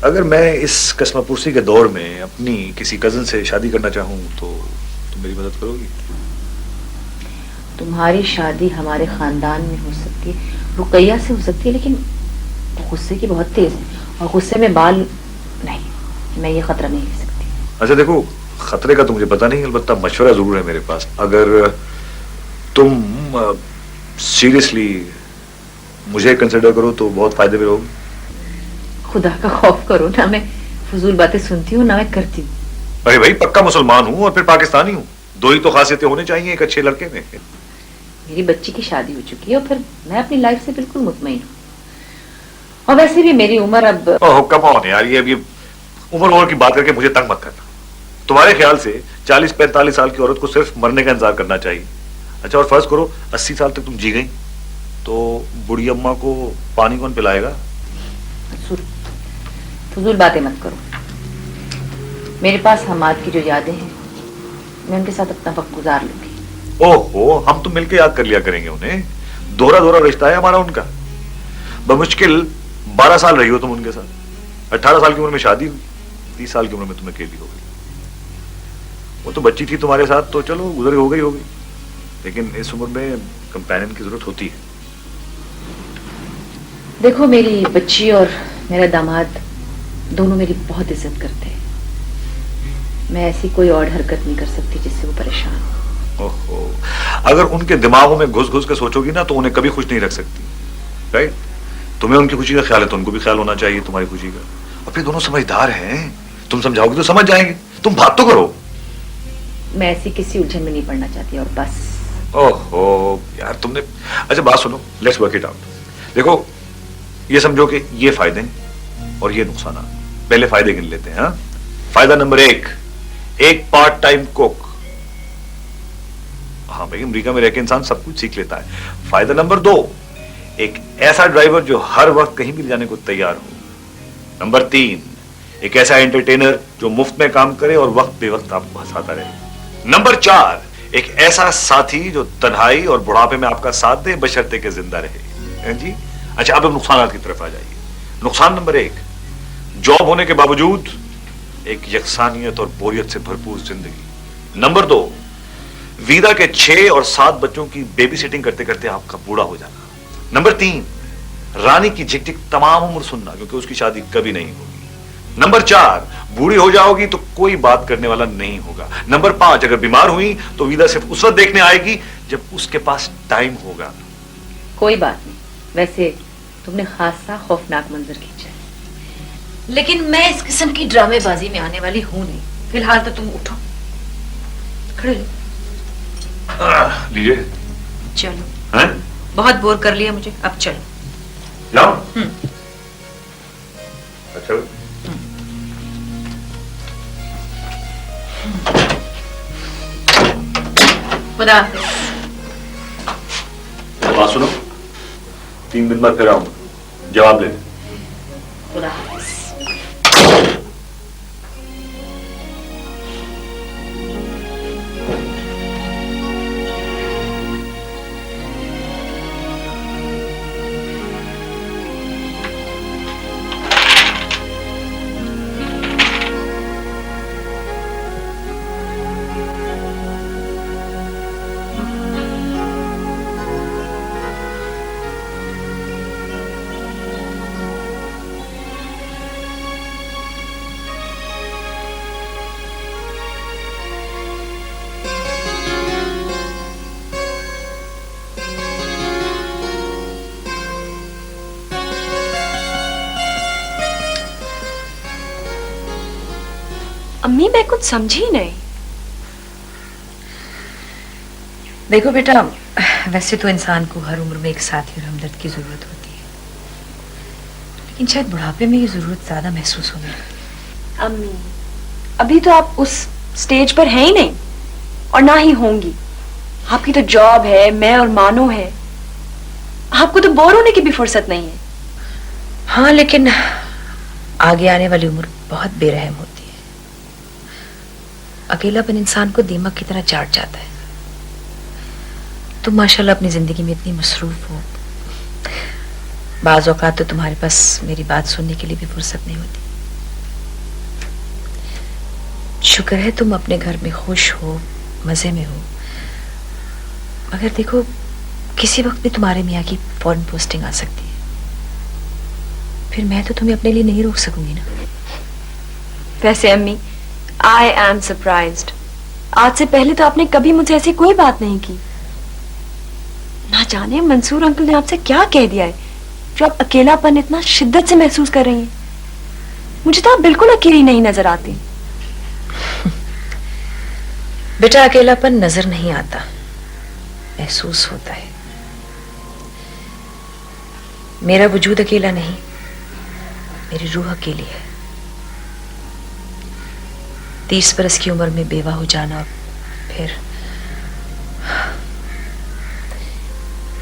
अगर मैं इस कस्मापुरसी के दौर में अपनी किसी कजन से शादी करना चाहूँ तो तुम मेरी मदद करोगी?
तुम्हारी शादी हमारे खानदान में हो सकती है, रुकैया से हो सकती है, लेकिन वो गुस्से की बहुत तेज है और गुस्से में बाल नहीं, मैं ये खतरा नहीं ले सकती।
अच्छा देखो, खतरे का तो मुझे पता नहीं, अलबत्ता मशवरा जरूर है मेरे पास। अगर तुम सीरियसली मुझे कंसिडर करो तो बहुत फायदे में रहोगे।
खुदा का खौफ करो ना, मैं फजूल बातें सुनती हूँ ना मैं करती हूँ।
अरे भाई, पक्का मुसलमान हूँ और फिर पाकिस्तानी हूँ, दो ही तो खासियतें होनी चाहिए एक अच्छे लड़के में।
मेरी बच्ची की शादी हो चुकी है और फिर मैं अपनी लाइफ से बिल्कुल मुतमईन हूँ। और वैसे भी मेरी उम्र अब
ओह कम ऑन यार, ये अभी उम्र की बात करके मुझे तंग मत करना। तुम्हारे ख्याल से 40-45 साल की औरत को सिर्फ मरने का इंतजार करना चाहिए। अच्छा, और फर्ज करो 80 साल तक तुम जी गई तो बुढ़ी अम्मा को पानी कौन पिलाएगा?
फजूल बातें मत करो। मेरे पास हमाद की जो यादें हैं, मैं उनके साथ अपना वक्त गुजार लूंगी।
ओहो, हम तो मिलके याद कर लिया करेंगे उन्हें। दोहरा दोहरा रिश्ता है हमारा उनका। बमुश्किल 12 साल रही हो तुम उनके साथ। 18 साल की उम्र में शादी हुई, 30 साल की उम्र में तुम अकेली हो गई। वो तो बच्ची थी तुम्हारे साथ तो चलो गुजर हो गई होगी, लेकिन इस उम्र में कंपेनियन की जरूरत होती है।
देखो, मेरी बच्ची और मेरा दामाद दोनों मेरी बहुत इज्जत करते हैं।
मैं ऐसी कोई और हरकत नहीं कर सकती जिससे वो परेशान हो।
ओहो, अगर उनके दिमागों में घुस घुस के सोचोगी ना तो उन्हें कभी खुश नहीं रख सकती। राइट? तुम्हें उनकी खुशी का ख्याल है तो उनको भी ख्याल होना चाहिए तुम्हारी खुशी का। और फिर दोनों समझदार हैं, तुम समझाओगी तो समझ जाएंगे। तुम बात तो करो।
मैं ऐसी किसी उलझन में नहीं पड़ना चाहती, और बस।
ओहो यार तुमने, अच्छा बात सुनो, लेट्स वर्क इट आउट। देखो ये समझो कि ये फायदे हैं और ये नुकसान। पहले फायदे गिन लेते हैं। हाँ, फायदा नंबर 1, एक पार्ट टाइम कुक। हाँ भाई, अमेरिका में रहकर इंसान सब कुछ सीख लेता है। फायदा नंबर 2, एक ऐसा ड्राइवर जो हर वक्त कहीं भी ले जाने को तैयार हो। नंबर 3, एक ऐसा एंटरटेनर जो मुफ्त में काम करे और वक्त बेवक्त आपको हंसाता रहे। नंबर 4, एक ऐसा साथी जो तन्हाई और बुढ़ापे में आपका साथ दे बशर्ते के जिंदा रहे। हैं जी? अच्छा, अब हम नुकसान की तरफ आ जाइए। नुकसान नंबर 1, जॉब होने के बावजूद एक यकसानियत और बोरियत से भरपूर जिंदगी। नंबर 2, वीदा के 6 और 7 बच्चों की बेबी सिटिंग करते करते आपका बूढ़ा हो जाना। नंबर 3, रानी की झिकझिक तमाम उम्र सुनना, क्योंकि उसकी शादी कभी नहीं होगी। नंबर 4, बूढ़ी हो जाओगी तो कोई बात करने वाला नहीं होगा। नंबर 5, अगर बीमार हुई तो वीदा सिर्फ उस वक्त देखने आएगी जब उसके पास टाइम होगा।
कोई बात नहीं, वैसे तुमने खासा खौफनाक मंजर खींचा है, लेकिन मैं इस किस्म की ड्रामेबाजी में आने वाली हूं नहीं। फिलहाल तो तुम उठो, खड़े लो।
लीजिए।
चलो,
हैं?
बहुत बोर कर लिया मुझे, अब चलो।
जाओ। अच्छा,
खुदा हाफिज।
बात सुनो, 3 दिन बाद फिर आऊंगा, जवाब ले।
खुदा हाफिज।
अम्मी, मैं कुछ समझी नहीं।
देखो बेटा, वैसे तो इंसान को हर उम्र में एक साथी और हमदर्द की जरूरत होती है, लेकिन शायद बुढ़ापे में ये जरूरत ज्यादा महसूस होने लगी।
अम्मी, अभी तो आप उस स्टेज पर हैं ही नहीं, और ना ही होंगी। आपकी तो जॉब है, मैं और मानो है। आपको तो बोर होने की भी फुर्सत नहीं है।
हाँ, लेकिन आगे आने वाली उम्र बहुत बेरहम होती है। अकेलापन इंसान को दीमक की तरह चाट जाता है। तुम माशाल्लाह अपनी जिंदगी में इतनी मसरूफ हो, बाज़ औक़ात तो तुम्हारे पास मेरी बात सुनने के लिए भी फुर्सत नहीं होती। शुक्र है तुम अपने घर में खुश हो, मजे में हो, मगर देखो किसी वक्त भी तुम्हारे मियाँ की फौरन पोस्टिंग आ सकती है। फिर मैं तो तुम्हें अपने लिए नहीं रोक सकूंगी ना।
वैसे अम्मी, आई एम सरप्राइज्ड। आज से पहले तो आपने कभी मुझे ऐसी कोई बात नहीं की। ना जाने मंसूर अंकल ने आपसे क्या कह दिया है जो आप अकेलापन इतना शिद्दत से महसूस कर रही हैं। मुझे तो आप बिल्कुल अकेली नहीं नजर आती।
बेटा, अकेलापन नजर नहीं आता, महसूस होता है। मेरा वजूद अकेला नहीं, मेरी रूह अकेली है। 30 बरस की उम्र में बेवा हो जाना, और फिर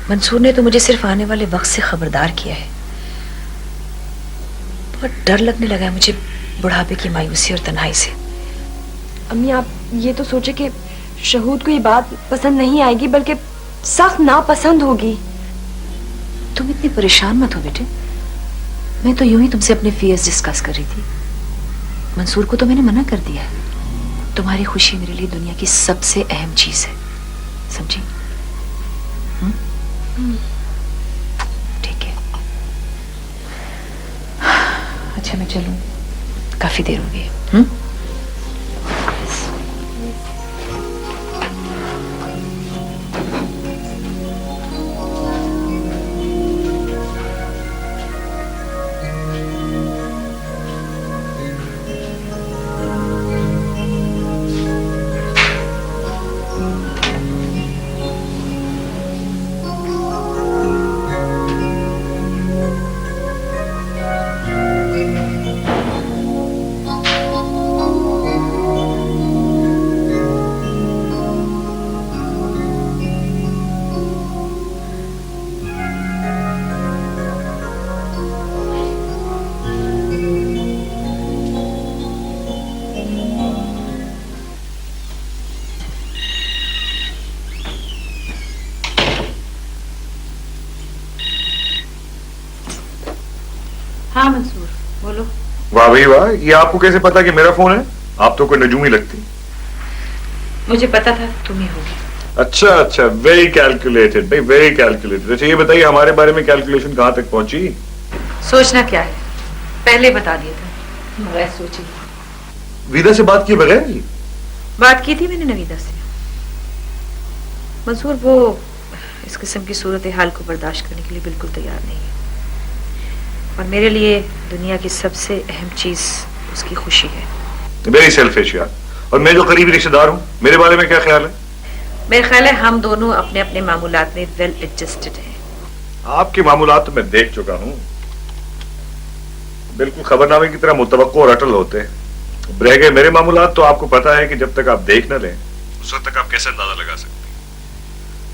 मंसूर ने तो मुझे सिर्फ आने वाले वक्त से खबरदार किया है। बहुत डर लगने लगा है मुझे बुढ़ापे की मायूसी और तन्हाई से।
अम्मी, आप ये तो सोचे कि शहूद को ये बात पसंद नहीं आएगी, बल्कि सख्त नापसंद होगी।
तुम इतनी परेशान मत हो बेटे, मैं तो यूं ही तुमसे अपने फियर्स डिस्कस कर रही थी। मंसूर को तो मैंने मना कर दिया है। तुम्हारी खुशी मेरे लिए दुनिया की सबसे अहम चीज है, समझी? ठीक है। अच्छा मैं चलूं, काफी देर हो गई है। बोलो।
वाह भाई वाह, ये आपको कैसे पता कि मेरा फोन है? आप तो कोई नजूम ही लगती।
मुझे पता था तुम ही होगी।
अच्छा अच्छा, वेरी कैलकुलेटेड भाई, वेरी कैलकुलेटेड। अच्छा ये बताइए, हमारे बारे में कैलकुलेशन कहाँ तक पहुंची?
सोचना क्या है, पहले बता दिया था, बगैर सोची।
विदा से बात किए बगैर ही?
बात की थी मैंने नवीदा से। मंसूर वो इस किस्म की सूरत हाल को बर्दाश्त करने के लिए बिल्कुल तैयार नहीं है, और मेरे लिए दुनिया की सबसे अहम चीज उसकी खुशी है।
वेरी सेल्फिश यार। और मैं जो करीबी रिश्तेदार हूँ, मेरे बारे में क्या ख्याल है?
मेरा ख्याल है हम दोनों अपने अपने मामूलात में वेल एडजस्टेड हैं।
आपके मामूलात तो मैं देख चुका हूँ, बिल्कुल खबरनामे की तरह मुतवक्को और अटल होते हैं। रह गए मेरे मामूलात, तो आपको पता है कि जब तक आप देख न लें उस वक्त तक आप कैसे अंदाजा लगा सकते हैं।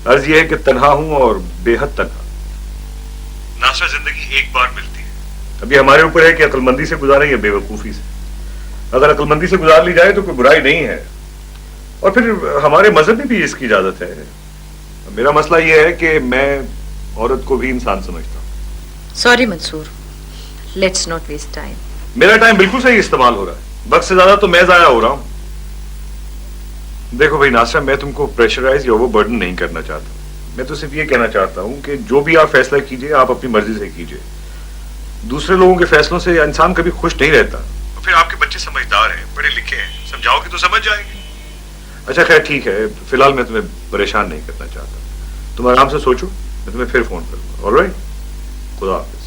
अर्ज ये है कि तन्हा हूं और बेहद तन्हा। नासरा जिंदगी एक बार मिलती है, अभी हमारे ऊपर है कि अक्लमंदी से गुजारें या बेवकूफी से। अगर अक्लमंदी से गुजार ली जाए तो कोई बुराई नहीं है, और फिर हमारे मजहब में भी इसकी इजाजत है। मेरा मसला यह है कि मैं औरत को भी इंसान समझता हूं।
Sorry Mansoor, let's not waste time.
मेरा टाइम बिल्कुल सही इस्तेमाल हो रहा है, वक्त से ज्यादा तो मैं जाया हो रहा हूं। देखो भाई नासरा, मैं तुमको प्रेशराइज या ओवरबर्डन नहीं करना चाहता। मैं तो सिर्फ ये कहना चाहता हूं कि जो भी आप फैसला कीजिए, आप अपनी मर्जी से कीजिए। दूसरे लोगों के फैसलों से इंसान कभी खुश नहीं रहता। और फिर आपके बच्चे समझदार हैं, पढ़े लिखे हैं, समझाओगे तो समझ जाएंगे। अच्छा खैर ठीक है, फिलहाल मैं तुम्हें परेशान नहीं करना चाहता। तुम आराम से सोचो, मैं तुम्हें फिर फोन करूंगा। ऑलराइट, खुदा हाफिज।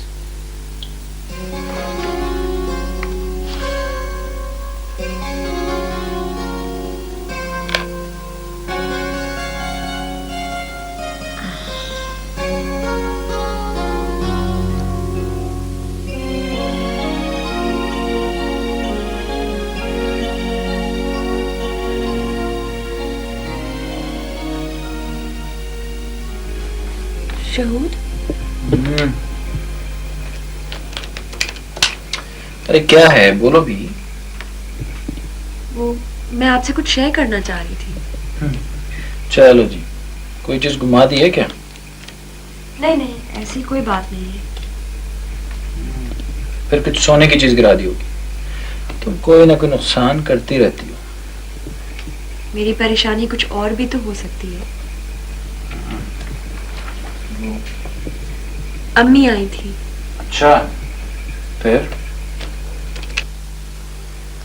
शहूद,
अरे क्या है, बोलो भी।
वो मैं आपसे कुछ शेयर करना चाह रही थी।
चलो जी, कोई चीज घुमा दी है क्या?
नहीं नहीं, ऐसी कोई बात नहीं है।
फिर कुछ सोने की चीज गिरा दी होगी। तुम कोई ना कोई नुकसान करती रहती हो।
मेरी परेशानी कुछ और भी तो हो सकती है। अम्मी आई थी।
अच्छा, फिर?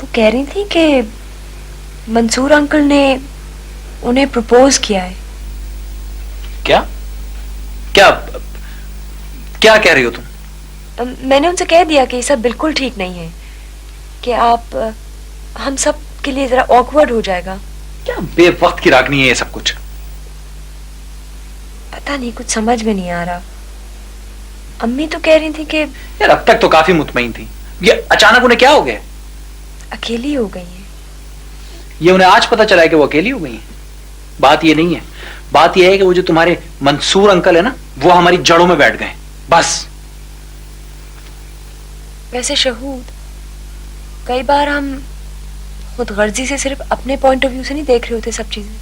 वो कह रही थी कि मंसूर अंकल ने उन्हें प्रपोज किया है।
क्या क्या क्या कह रही हो तुम?
मैंने उनसे कह दिया कि ये सब बिल्कुल ठीक नहीं है, कि आप हम सब के लिए जरा ऑकवर्ड हो जाएगा।
क्या बेवक्त की रागनी है ये सब कुछ?
पता नहीं, कुछ समझ में नहीं आ रहा। अम्मी तो कह रही थी कि
यार अब तक तो काफी मुतमईन थी, ये अचानक उन्हें क्या हो गया?
अकेली हो गई है।
ये उन्हें आज पता चला है कि वो अकेली हो गई है? बात ये नहीं है, बात ये है कि वो जो तुम्हारे मंसूर अंकल है ना, वो हमारी जड़ों में बैठ गए बस।
वैसे शहूद, कई बार हम खुद गर्जी से सिर्फ अपने पॉइंट ऑफ व्यू से नहीं देख रहे होते सब चीजें,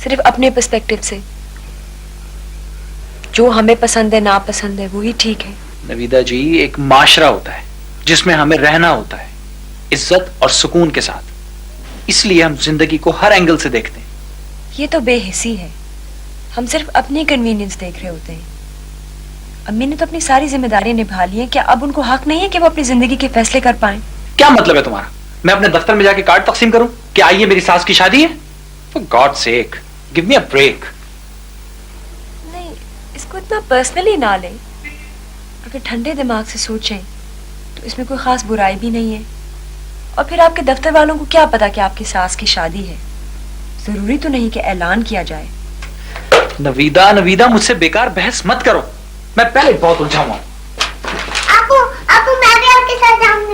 सिर्फ अपने पर्सपेक्टिव से। जो हमें पसंद है नापसंद है वही ठीक है।
नवीदा जी, एक माशरा होता है जिसमें हमें रहना होता है इज्जत और सुकून के साथ, इसलिए हम जिंदगी को हर एंगल से देखते हैं।
ये तो बेहिसी है, हम सिर्फ अपनी कन्वीनियंस देख रहे होते हैं। अम्मी ने तो अपनी सारी जिम्मेदारी निभा ली है, क्या अब उनको हक नहीं है कि वो अपनी जिंदगी के फैसले कर पाए?
क्या मतलब है तुम्हारा? मैं अपने दफ्तर में जाके कार्ड तकसीम करूं कि आइए मेरी सास की शादी है? For god sake, give me a break.
नहीं, इसको इतना पर्सनली ना लें। अगर ठंडे दिमाग से सोचें तो इसमें कोई खास बुराई भी नहीं है। और फिर आपके दफ्तर वालों को क्या पता कि आपकी सास की शादी है? जरूरी तो नहीं कि ऐलान किया जाए।
नवीदा नवीदा, मुझसे बेकार बहस मत करो, मैं पहले बहुत उलझा हुआ हूं।
आपको मैं भी आपके साथ जाऊंगी।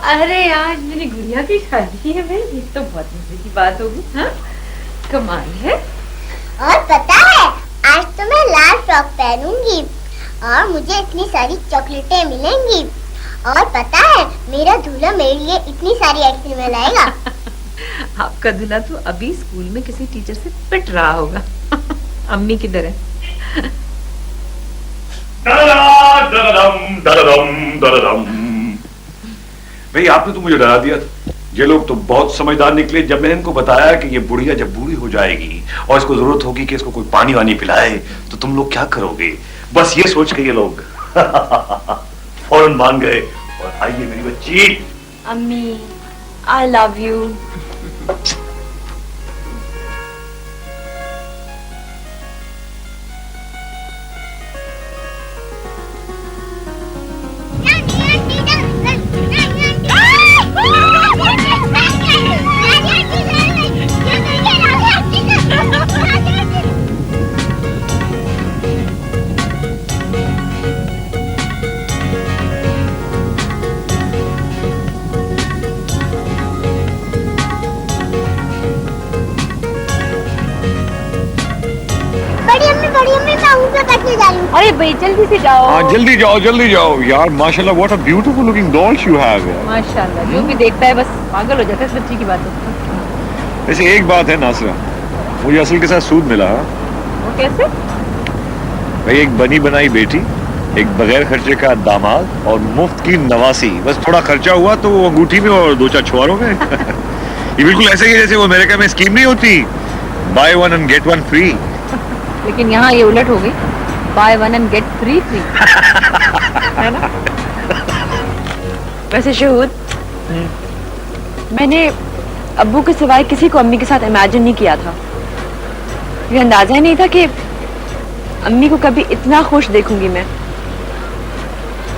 अरे आज मेरी गुड़िया की शादी है भाई, ये तो बहुत मजे की बात होगी। हाँ, कमाल है।
और पता है आज तो मैं लाल फ्रॉक पहनूंगी और मुझे इतनी सारी चॉकलेटें मिलेंगी। और पता है मेरा दूल्हा मेरे लिए इतनी सारी आइसक्रीमें लाएगा।
आपका दूल्हा तो अभी स्कूल में किसी टीचर से पिट रहा होगा। अम्मी की तरह।
भाई आपने तो मुझे डरा दिया था। ये लोग तो बहुत समझदार निकले जब मैंने इनको बताया कि ये बुढ़िया जब बूढ़ी हो जाएगी और इसको जरूरत होगी कि इसको कोई पानी वानी पिलाए तो तुम लोग क्या करोगे। बस ये सोच के ये लोग फौरन मान गए। और आइए मेरी बच्ची।
अम्मी, आई लव यू।
बड़ी अम्मी मैं ऊपर बैठने जा रही हूँ।
अरे भाई जल्दी से जाओ।
हाँ जल्दी जाओ यार। माशाल्लाह what a beautiful looking dolls you have.
माशाल्लाह, जो भी देखता है बस पागल हो जाता है इस बच्ची की बात है।
वैसे एक बात है नासरा, मुझे असल के साथ सूद मिला।
वो कैसे?
भाई एक बनी बनाई बेटी, एक बगैर खर्चे का दामाद और मुफ्त की नवासी। बस थोड़ा खर्चा हुआ तो वो अंगूठी में और 2-4 छुआरों में। ये बिल्कुल ऐसे ही जैसे वो अमेरिका में स्कीम नहीं होती, by one and get one free.
लेकिन यहाँ ये उलट हो गई, by one and get free free. है ना?
वैसे शहूद, मैंने अब्बू के सिवाय किसी को अम्मी के साथ इमेजिन नहीं किया था। ये अंदाजा ही नहीं था कि अम्मी को कभी इतना खुश देखूंगी मैं।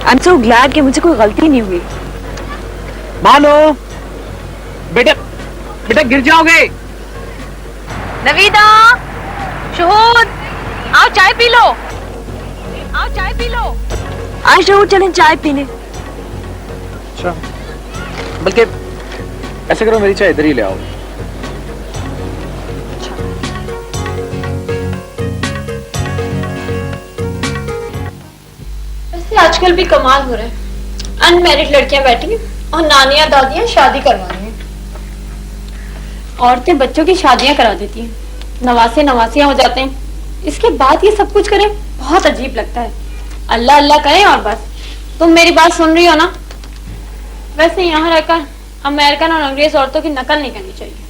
आई एम सो ग्लैड कि मुझे कोई गलती नहीं हुई।
मानो बेटा बेटा गिर जाओगे।
नवीदा, शहूद, आओ चाय पी लो। आओ चाय पी लो।
आज शहूद चलें चाय पीने।
अच्छा, बल्कि ऐसे करो मेरी चाय इधर ही ले आओ।
वैसे आजकल भी कमाल हो रहा है। अनमैरिड लड़कियां बैठी हैं और नानियां दादियां शादी करवा रही हैं। औरतें बच्चों की शादियां करा देती हैं, नवासे नवासियां हो जाते हैं, इसके बाद ये सब कुछ करें, बहुत अजीब लगता है। अल्लाह अल्लाह करें और बस। तुम मेरी बात सुन रही हो ना? वैसे यहाँ रहकर अमेरिकन और अंग्रेज औरतों की नकल नहीं करनी चाहिए।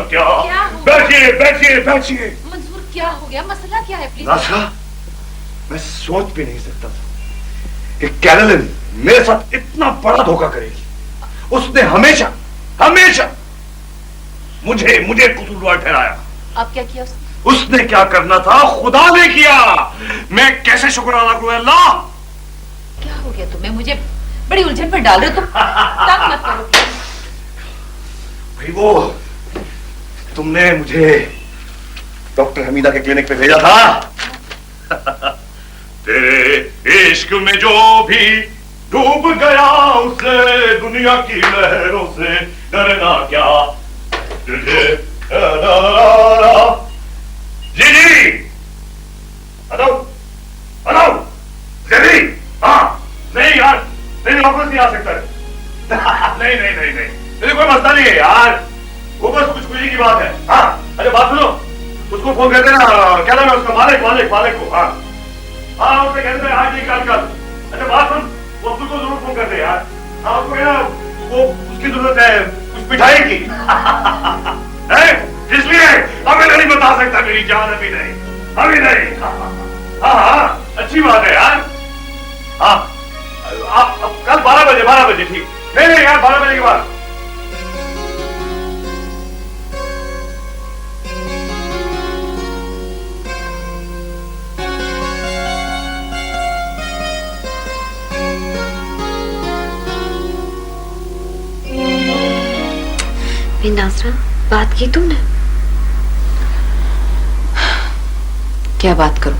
क्या? बैठिए बैठिए बैठिए।
मंजूर क्या हो गया? मसला क्या है? प्लीज।
नासरा, मैं सोच भी नहीं सकता था कि कैरोलिन मेरे साथ इतना बड़ा धोखा करेगी। उसने हमेशा हमेशा मुझे कसूरवार ठहराया।
आप क्या किया?
उसने क्या करना था खुदा ने किया। मैं कैसे शुक्र अदा करूं अल्लाह।
क्या हो गया तुम्हें? मुझे बड़ी उलझन में डाल रहे हो तुम। तंग मत करो।
भाई वो तुमने मुझे डॉक्टर हमीदा के क्लिनिक पे भेजा था। तेरे इश्क में जो भी डूब गया उसे दुनिया की लहरों से डरना क्या। तुझे जी जी हेलो हेलो जी। हाँ नहीं यार, नहीं वापस नहीं आ सकता। नहीं नहीं नहीं नहीं, मुझे कोई मसला नहीं है यार, वो बस कुछ खुशी की बात है। हाँ अरे बात सुनो, उसको फोन कर देना, क्या नाम है उसका, मालिक मालिक मालिक को। हाँ हाँ उससे कहते हैं आज नहीं कल कल। अच्छा बात सुन, वो अब्दुल को जरूर फोन कर दे यार। हाँ उसको कहना वो उसकी जरूरत है कुछ मिठाई की। इसलिए अभी नहीं बता सकता मेरी जान, अभी नहीं अभी नहीं। हाँ हाँ अच्छी बात है यार। हाँ कल 12 बजे ठीक। नहीं नहीं यार 12 बजे के बाद।
नाज़रा, बात की तुमने?
क्या बात करूं?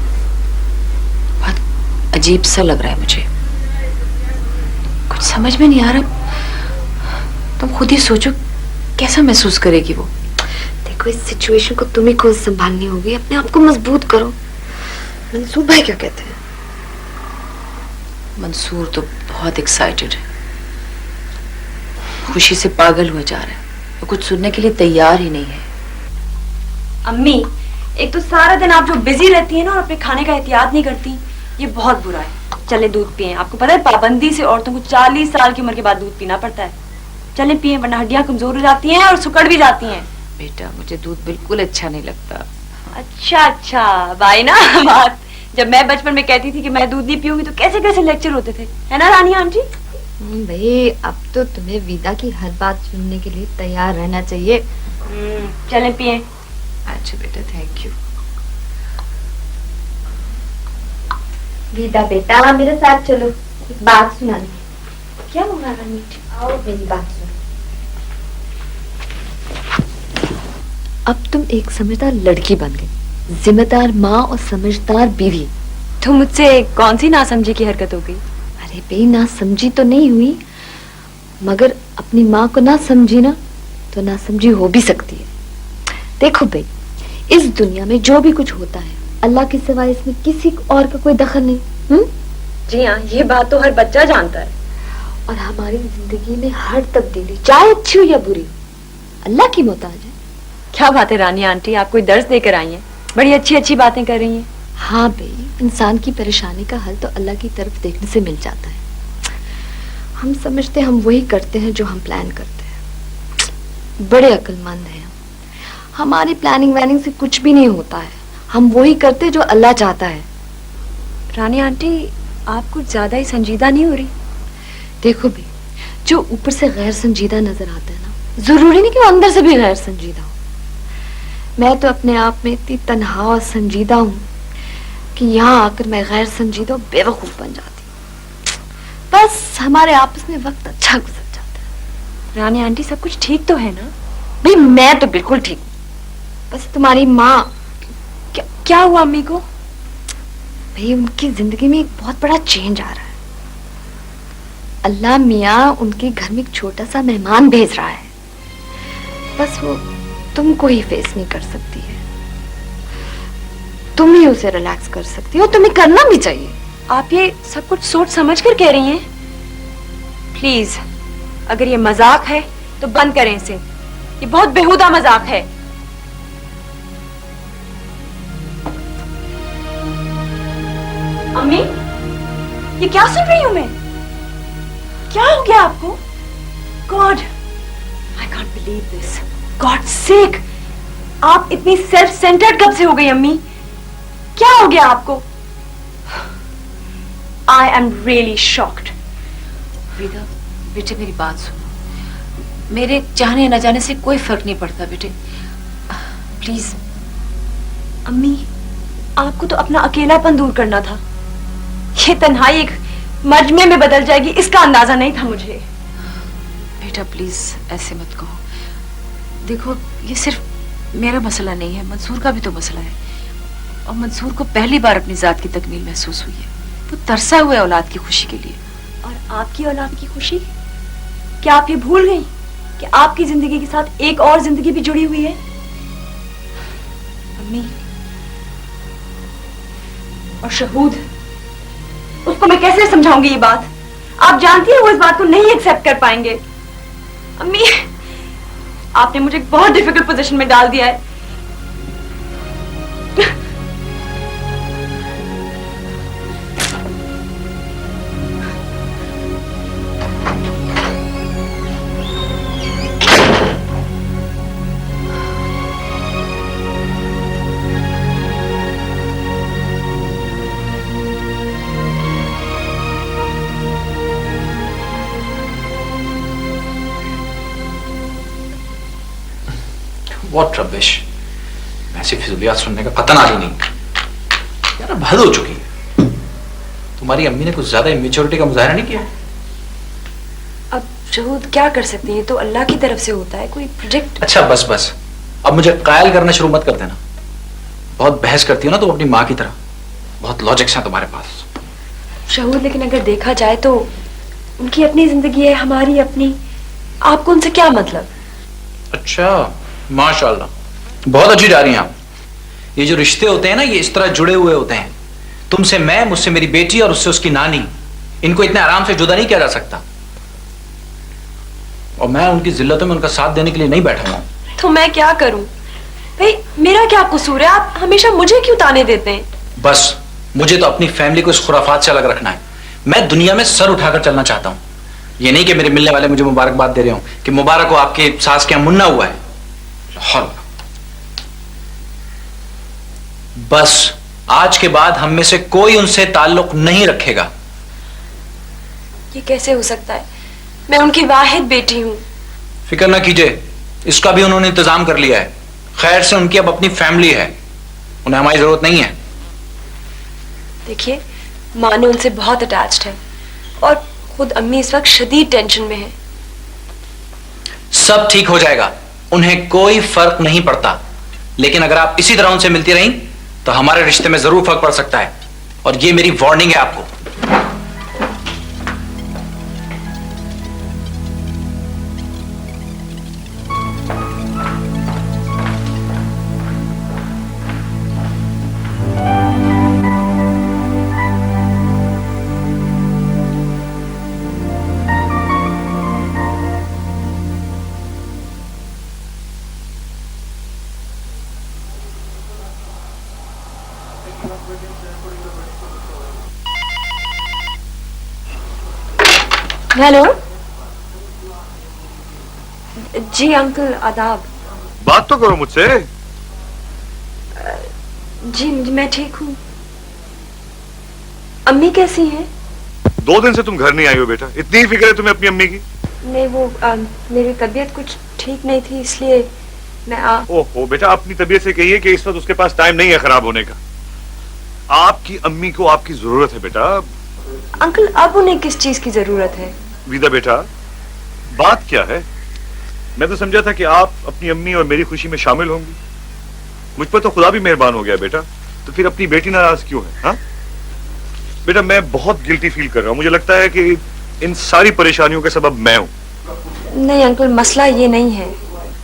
बहुत अजीब सा लग रहा है मुझे, कुछ समझ में नहीं आ रहा। तुम खुद ही सोचो कैसा महसूस करेगी वो।
देखो इस सिचुएशन को तुम ही खुद संभालनी होगी, अपने आप को मजबूत करो। मंसूर भाई क्या कहते हैं?
मंसूर तो बहुत एक्साइटेड है, खुशी से पागल हुआ जा रहा है, तो कुछ सुनने के लिए तैयार ही नहीं है।
अम्मी, एक तो सारा दिन आप जो बिजी रहती हैं ना और अपने खाने का एहतियात नहीं करती, ये बहुत बुरा है। चले दूध पिए, आपको पता है पाबंदी से औरतों को 40 साल की उम्र के बाद दूध पीना पड़ता है। चले पिए वरना हड्डियां कमजोर हो जाती हैं और सुकड़ भी जाती हैं।
बेटा मुझे दूध बिल्कुल अच्छा नहीं लगता।
अच्छा भाई ना बात, जब मैं बचपन में कहती थी कि मैं दूध नहीं पीऊंगी तो कैसे कैसे लेक्चर होते थे, है ना रानी आंटी?
भाई अब तो तुम्हें विदा की हर बात सुनने के लिए तैयार रहना चाहिए।
चले पिए।
अच्छा बेटा थैंक यू।
विदा बेटा मेरे साथ चलो, एक बात सुनानी।
क्या हुआ रानी?
आओ मेरी बात सुनो। अब तुम एक समझदार लड़की बन गई, जिम्मेदार माँ और समझदार बीवी।
तो मुझसे कौन सी नासमझी की हरकत हो गई?
अरे भाई ना समझी तो नहीं हुई, मगर अपनी माँ को ना समझी ना तो ना समझी हो भी सकती है। देखो भाई, इस दुनिया में जो भी कुछ होता है अल्लाह के सिवाय इसमें किसी और का कोई दखल नहीं।
जी हाँ, ये बात तो हर बच्चा जानता है।
और हमारी जिंदगी में हर तब्दीली चाहे अच्छी हो या बुरी हो अल्लाह की मोहताज है।
क्या बात है रानी आंटी, आप कोई दर्स देकर आई हैं, बड़ी अच्छी अच्छी बातें कर रही हैं।
हाँ भाई, इंसान की परेशानी का हल तो अल्लाह की तरफ देखने से मिल जाता है। हम समझते हम वही करते हैं जो हम प्लान करते हैं। बड़े अक्लमंद हैं, हमारी प्लानिंग वैनिंग से कुछ भी नहीं होता है, हम वही करते जो अल्लाह चाहता है।
रानी आंटी आप कुछ ज्यादा ही संजीदा नहीं हो रही?
देखो भाई, जो ऊपर से गैर संजीदा नजर आता है ना, जरूरी नहीं कि वो अंदर से भी गैर संजीदा हो। मैं तो अपने आप में इतनी तन्हा और संजीदा हूँ कि यहाँ आकर मैं गैर संजीदा और बेवकूफ बन जाती हूँ। बस हमारे आपस में वक्त अच्छा गुजर जाता है।
रानी आंटी सब कुछ ठीक तो है ना?
भाई मैं तो बिल्कुल ठीक हूँ, बस तुम्हारी माँ।
क्या हुआ अम्मी को?
भाई उनकी जिंदगी में एक बहुत बड़ा चेंज आ रहा है। अल्लाह मियाँ उनके घर में एक छोटा सा मेहमान भेज रहा है, बस वो तुमको ही फेस नहीं कर सकती है, तुम ही उसे रिलैक्स कर सकती हो, तुम्हें करना भी चाहिए।
आप ये सब कुछ सोच समझ कर कह रही हैं? प्लीज अगर ये मजाक है तो बंद करें इसे, ये बहुत बेहुदा मजाक है। अम्मी, ये क्या सुन रही हूं मैं? क्या हो गया आपको? God, I can't believe this. God sake, आप इतनी सेल्फ सेंटर्ड कब से हो गई अम्मी? क्या हो गया आपको? I am really shocked.
विदा बेटे मेरी बात सुनो, मेरे चाहने न जाने से कोई फर्क नहीं पड़ता बेटे, प्लीज
अम्मी, आपको तो अपना अकेलापन दूर करना था। ये तन्हाई एक मजमे में बदल जाएगी, इसका अंदाजा नहीं था मुझे।
बेटा प्लीज ऐसे मत कहो। देखो ये सिर्फ मेरा मसला नहीं है, मंसूर का भी तो मसला है। और मंसूर को पहली बार अपनी जात की तकमील महसूस हुई है। वो तरसा हुआ है औलाद की खुशी के लिए।
और आपकी औलाद की खुशी? क्या आप ये भूल गई कि आपकी जिंदगी के साथ एक और जिंदगी भी जुड़ी हुई है? अम्मी, और शहूद, उसको मैं कैसे समझाऊंगी ये बात? आप जानती हैं वो इस बात को नहीं एक्सेप्ट कर पाएंगे। अम्मी, आपने मुझे बहुत डिफिकल्ट पोजीशन में डाल दिया है।
What rubbish! ऐसी फिजूलियात सुनने का पता ही नहीं। यार अब हद हो चुकी है। तुम्हारी अम्मी ने कुछ ज्यादा इमेच्योरिटी का मुजाहरा नहीं किया?
अब शहूद क्या कर सकते हैं, तो अल्लाह की तरफ से होता है, कोई प्रोजेक्ट।
अच्छा बस बस, अब मुझे कायल करना शुरू मत कर देना। बहुत बहस करती हो ना तुम अपनी माँ की तरह। बहुत लॉजिक्स हैं तुम्हारे पास।
शहूद, लेकिन अगर देखा जाए तो उनकी अपनी जिंदगी है, हमारी अपनी। आपको उनसे क्या मतलब?
अच्छा, माशाल्लाह, बहुत अच्छी जा रही हैं आप। ये जो रिश्ते होते हैं ना, ये इस तरह जुड़े हुए होते हैं। तुमसे मैं, मुझसे मेरी बेटी और उससे उसकी नानी, इनको इतने आराम से जुदा नहीं किया जा सकता। और मैं उनकी जिल्लतों में उनका साथ देने के लिए नहीं बैठा हूं।
तो मैं क्या करूं? भाई मेरा क्या कसूर है? आप हमेशा मुझे क्यों ताने देते हैं?
बस मुझे तो अपनी फैमिली को इस खुराफात से अलग रखना है। मैं दुनिया में सर उठाकर चलना चाहता हूं। ये नहीं कि मेरे मिलने वाले मुझे मुबारकबाद दे रहे हो कि मुबारक हो आपके सास के यहाँ मुन्ना हुआ है। बस आज के बाद हम में से कोई उनसे ताल्लुक नहीं रखेगा।
ये कैसे हो सकता है? मैं उनकी वाहिद बेटी हूं।
फिक्र ना कीजिए, इसका भी उन्होंने इंतजाम कर लिया है। खैर से उनकी अब अपनी फैमिली है, उन्हें हमारी जरूरत नहीं है।
देखिए, मानो उनसे बहुत अटैच्ड है और खुद अम्मी इस वक्त शदीद टेंशन में है।
सब ठीक हो जाएगा, उन्हें कोई फर्क नहीं पड़ता। लेकिन अगर आप इसी तरह उनसे मिलती रहीं तो हमारे रिश्ते में जरूर फर्क पड़ सकता है। और ये मेरी वार्निंग है आपको।
हेलो जी अंकल, आदाब।
बात तो करो मुझसे।
जी मैं ठीक हूँ। अम्मी कैसी हैं?
2 दिन से तुम घर नहीं आई हो बेटा, इतनी ही फिक्र है तुम्हें अपनी अम्मी की?
नहीं, वो मेरी तबीयत कुछ ठीक नहीं थी, इसलिए मैं
ओहो बेटा, अपनी तबीयत से कहिए कि इस वक्त उसके पास टाइम नहीं है खराब होने का। आपकी अम्मी को आपकी जरूरत है बेटा।
अंकल, अब उन्हें किस चीज की जरूरत है?
विदा बेटा, बात क्या है? मैं तो समझा था कि आप अपनी अम्मी और मेरी खुशी में शामिल होंगी। मुझ पर तो खुदा भी मेहरबान हो गया बेटा। तो फिर अपनी बेटी नाराज क्यों है? हाँ बेटा, मैं बहुत गिल्टी फील कर रहा हूँ। मुझे लगता है कि इन सारी परेशानियों का सबब मैं हूँ।
नहीं अंकल, मसला ये नहीं है।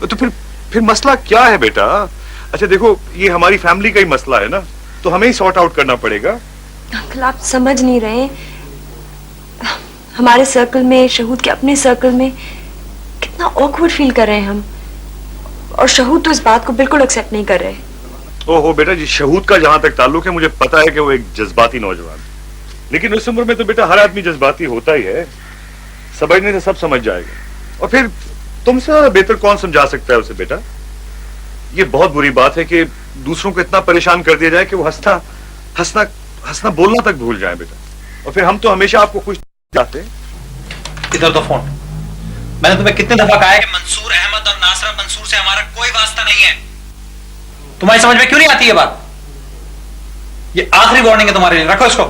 तो फिर मसला क्या है बेटा? अच्छा देखो, ये हमारी फैमिली का ही मसला है ना, तो हमें ही सॉर्ट आउट करना पड़ेगा।
अंकल, आप समझ नहीं रहे। हमारे सर्कल में, शहूद के अपने सर्कल में कितना ऑकवर्ड फील कर रहे हैं हम। और शहूद तो इस बात को बिल्कुल एक्सेप्ट नहीं कर रहे।
ओहो बेटा जी, शहूद का जहां तक ताल्लुक है, मुझे पता है कि वो एक जज्बाती नौजवान है। लेकिन उस उम्र में तो बेटा हर आदमी जज्बाती होता ही है। समझने से सब समझ जाएगा। और फिर तुमसे बेहतर कौन समझा सकता है उसे बेटा? ये बहुत बुरी बात है कि दूसरों को इतना परेशान कर दिया जाए कि वो हंसना बोलना तक भूल जाए बेटा। और फिर हम तो हमेशा आपको खुश चाहते हैं।
इधर तो फोन। मैंने तुम्हें कितने दफा कहा है कि मंसूर अहमद और नासरा मंसूर से हमारा कोई वास्ता नहीं है। तुम्हारी समझ में क्यों नहीं आती ये बात? ये आखिरी वार्निंग है तुम्हारे लिए, रखो इसको।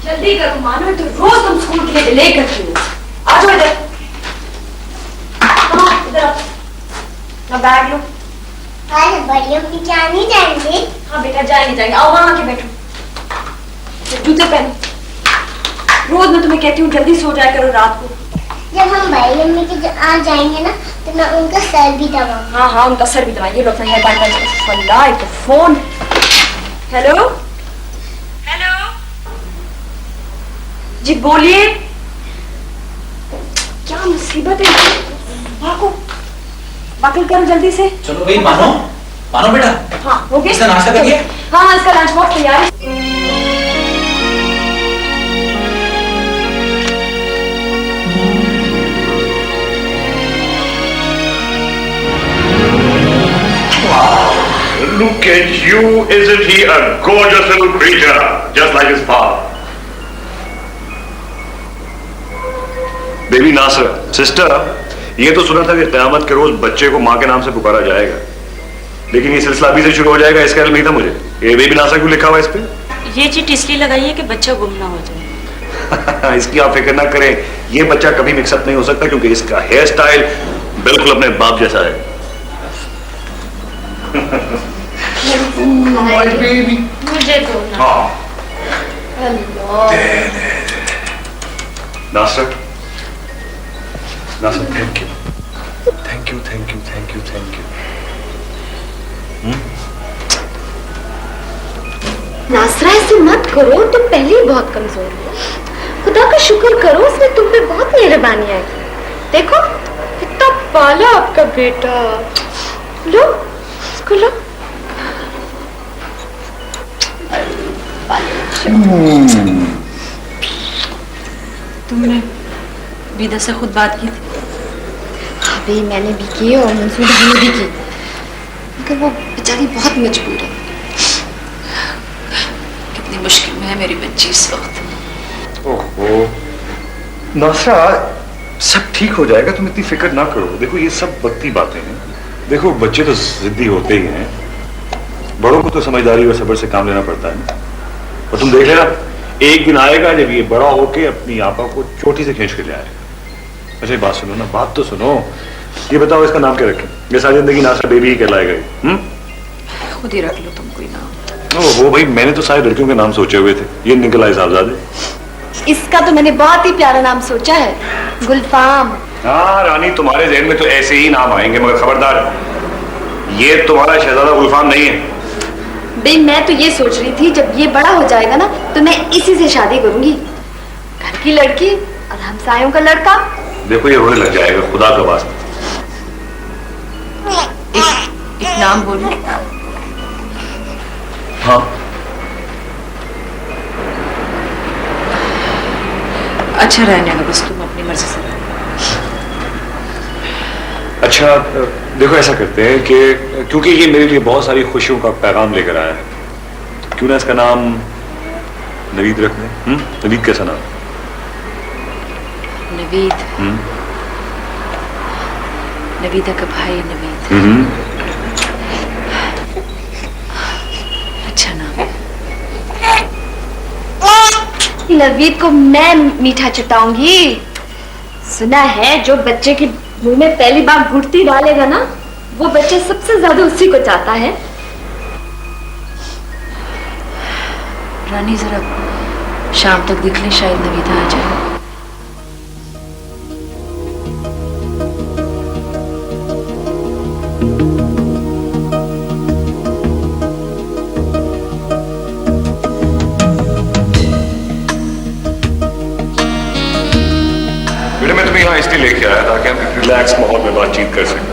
जल्दी करो मानो, तो रोज तुम स्कूल के लिए डिले करती हो। आ जाओ इधर। हाँ इधर आओ। ना बैग लो।
अरे बड़ी अम्मी क्या नहीं जाएंगे?
हाँ बेटा जाएंगे, आओ वहां आके बैठो। जूते पहनो। रोज मैं तुम्हें कहती हूँ जल्दी सो जाया करो रात को।
जब हम बड़ी अम्मी के यहाँ जाएंगे ना तो मैं उनका सर भी दबाऊंगा।
हाँ हाँ उनका सर भी दबाइए। लोग हेयर बैंड कर तो फोन। हेलो हेलो जी बोलिए। क्या मुसीबत है, भागो बाकी करो जल्दी से।
चलो भाई, मानो मानो बेटा।
हाँ हो गया।
इसका नाश्ता कर लिया?
हाँ इसका लंच बॉक्स तैयार है।
Look at you, isn't he a gorgeous little creature, just like his father? Baby Nasar, sister, ये तो सुना था कि क़यामत के रोज बच्चे को माँ के नाम से पुकारा जाएगा, लेकिन ये सिलसिला अभी से शुरू हो जाएगा, इसका इल्म नहीं था मुझे। ये बेबी नासर क्यों लिखा हुआ है इस पे?
ये चीट इसलिए लगाई है कि बच्चा गुम ना हो जाए।
इसकी आप फिक्र ना करें, ये बच्चा कभी मिक्सअप नहीं हो सकता क्योंकि इसका हेयर स्टाइल बिल्कुल अपने बाप जैसा है।
मुझे दो ना।
हाँ। Nasar, Nasar, thank you, thank you, thank you, thank you, thank you.
Nasra ऐसे मत करो, तुम पहले ही बहुत कमजोर हो। खुदा का शुक्र करो, उसने तुम पे बहुत मेहरबानी है। देखो कितना पाला आपका बेटा। लो इसको लो।
तुमने विदा से खुद बात की थी?
अभी मैंने भी की और मंसूर भाई ने भी की, मगर वो बेचारी बहुत मजबूर है।
कितनी मुश्किल में है मेरी बच्ची इस वक्त।
ओहो नासरा, सब ठीक हो जाएगा, तुम इतनी फिक्र ना करो। देखो ये सब वक्ती बातें हैं। देखो बच्चे तो जिद्दी होते ही हैं, बड़ों को तो समझदारी और सब्र से काम लेना पड़ता है। और तुम देख लेना, एक दिन आएगा जब ये बड़ा होके अपनी आपा को चोटी से खींच के ले आएगा। अच्छा बात सुनो ना, बात तो सुनो। ये बताओ इसका नाम क्या रखें? ये सारी जिंदगी नासरा बेबी ही कहलाएगा।
खुद ही रख लो तुम कोई नाम।
ओहो भाई, मैंने तो सारे लड़कियों के नाम सोचे हुए थे, ये निकल आए साहबजादे।
इसका तो मैंने बहुत ही प्यारा नाम सोचा है, गुलफाम।
हाँ रानी, तुम्हारे जहन में तो ऐसे ही नाम आएंगे, मगर खबरदार, ये तुम्हारा शहजादा गुलफाम नहीं है।
बे मैं तो ये सोच रही थी जब ये बड़ा हो जाएगा ना तो मैं इसी से शादी करूंगी। घर की लड़की और हमसायों का लड़का।
देखो ये रोने लग जाएगा, खुदा का वास्ता।
एक नाम बोलो।
हाँ
अच्छा रहने दो बस, तुम अपनी मर्जी से रहो।
अच्छा देखो ऐसा करते हैं कि क्योंकि ये मेरे लिए बहुत सारी खुशियों का पैगाम लेकर आया है, तो क्यों ना इसका नाम नवीद रख दें? नवीद कैसा नाम?
नवीद। नवीदा का भाई नवीद। अच्छा नाम है।
नवीद को मैं मीठा चटाऊंगी। सुना है जो बच्चे के मुंह में पहली बार गुड़ती डालेगा ना, वो बच्चा सबसे ज्यादा उसी को चाहता है।
रानी जरा शाम तक देख ले, शायद नवीदा आ जाए।
मैं तुम्हें यहाँ इसलिए लेके आया ताकि हम रिलैक्स माहौल में बातचीत कर सकें।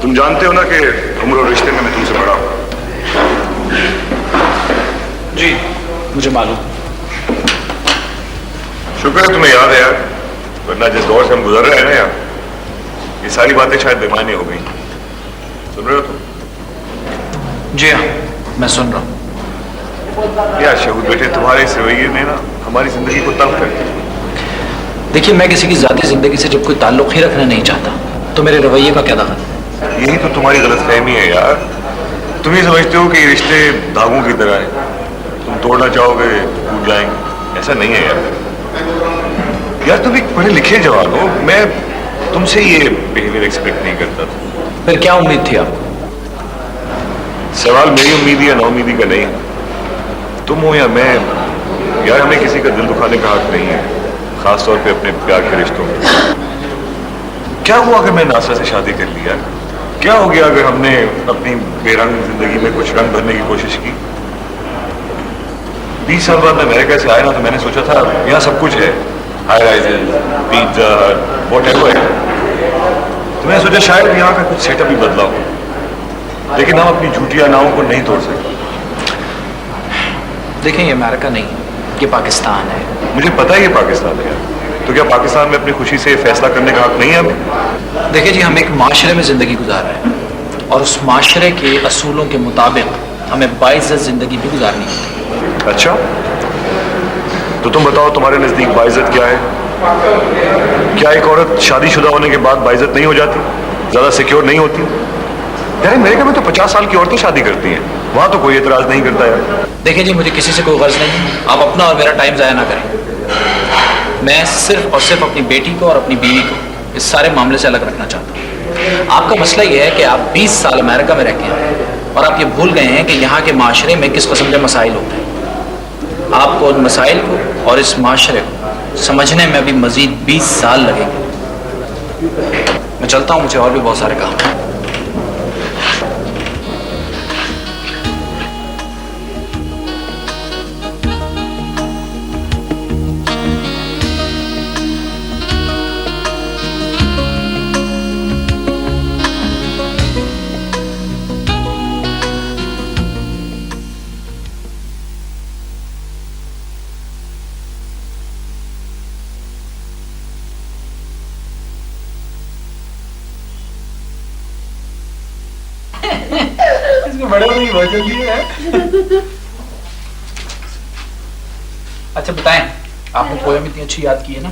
तुम जानते हो ना कि उम्र और रिश्ते में मैं तुमसे बड़ा हूँ।
जी मुझे मालूम।
शुक्र है तुम्हें याद है यार, वरना जिस दौर से हम गुजर रहे हैं ना यार, ये सारी बातें शायद बेमानी हो गई। सुन रहे हो तुम?
जी हाँ, मैं सुन रहा हूँ।
यार शहूद बेटे, तुम्हारे इस रवैये ने ना हमारी जिंदगी को तल्ख कर दिया।
देखिए, मैं किसी की जाती जिंदगी से जब कोई ताल्लुक ही रखना नहीं चाहता तो मेरे रवैये का क्या दखल?
यही तो तुम्हारी गलतफहमी है यार। तुम ये समझते हो कि ये रिश्ते धागों की तरह है, तुम तोड़ना चाहोगे टूट जाएंगे। ऐसा नहीं है यार। यार तुम एक पढ़े लिखे जवान हो, मैं तुमसे ये बिहेवियर एक्सपेक्ट नहीं करता था।
फिर क्या उम्मीद थी आपको?
सवाल मेरी उम्मीद या नाउम्मीदी का नहीं, तुम हो या मैं, यार हमें किसी का दिल दुखाने का हक नहीं है, खासतौर पे अपने प्यार के रिश्तों में। क्या हुआ अगर मैं नासरा से शादी कर ली यार? क्या हो गया अगर हमने अपनी बेरंग जिंदगी में कुछ रंग भरने की कोशिश की? 20 साल बाद मैं अमेरिका से आया ना, तो मैंने सोचा था यहाँ सब कुछ है, हाई राइजेस, पिज्जा, व्हाटएवर है। तो मैंने सोचा शायद यहाँ का कुछ सेटअप ही बदला हो, लेकिन हम अपनी झूठिया नावों को नहीं तोड़ सकते।
देखें, ये अमेरिका नहीं, ये पाकिस्तान है।
मुझे पता है ये पाकिस्तान है यार, तो क्या पाकिस्तान में अपनी खुशी से फैसला करने का हक नहीं है हमें?
देखिए जी, हम एक माशरे में जिंदगी गुजार रहे हैं और उस माशरे के असूलों के मुताबिक हमें बाइज्जत जिंदगी भी गुजारनी है।
अच्छा, तो तुम बताओ तुम्हारे नजदीक बाइज्जत क्या है? क्या एक औरत शादीशुदा होने के बाद बाइज्जत नहीं हो जाती, ज्यादा सिक्योर नहीं होती? यार अमेरिका में तो 50 साल की औरतें शादी करती हैं, वहां तो कोई एतराज नहीं करता यार।
देखिए जी, मुझे किसी से कोई गर्ज नहीं, आप अपना और मेरा टाइम जाया ना करें। मैं सिर्फ और सिर्फ अपनी बेटी को और अपनी बीवी को इस सारे मामले से अलग रखना चाहता हूँ। आपका मसला ये है कि आप 20 साल अमेरिका में रह के आए और आप ये भूल गए हैं कि यहाँ के माशरे में किस किस्म के मसाइल होते हैं। आपको उन मसाइल को और इस माशरे को समझने में अभी मजीद 20 साल लगेंगे। मैं चलता हूँ, मुझे और भी बहुत सारे काम हैं।
इसको बड़े नहीं बहुत जल्दी है।
अच्छा बताएं, आपने पोयम इतनी अच्छी याद की है ना?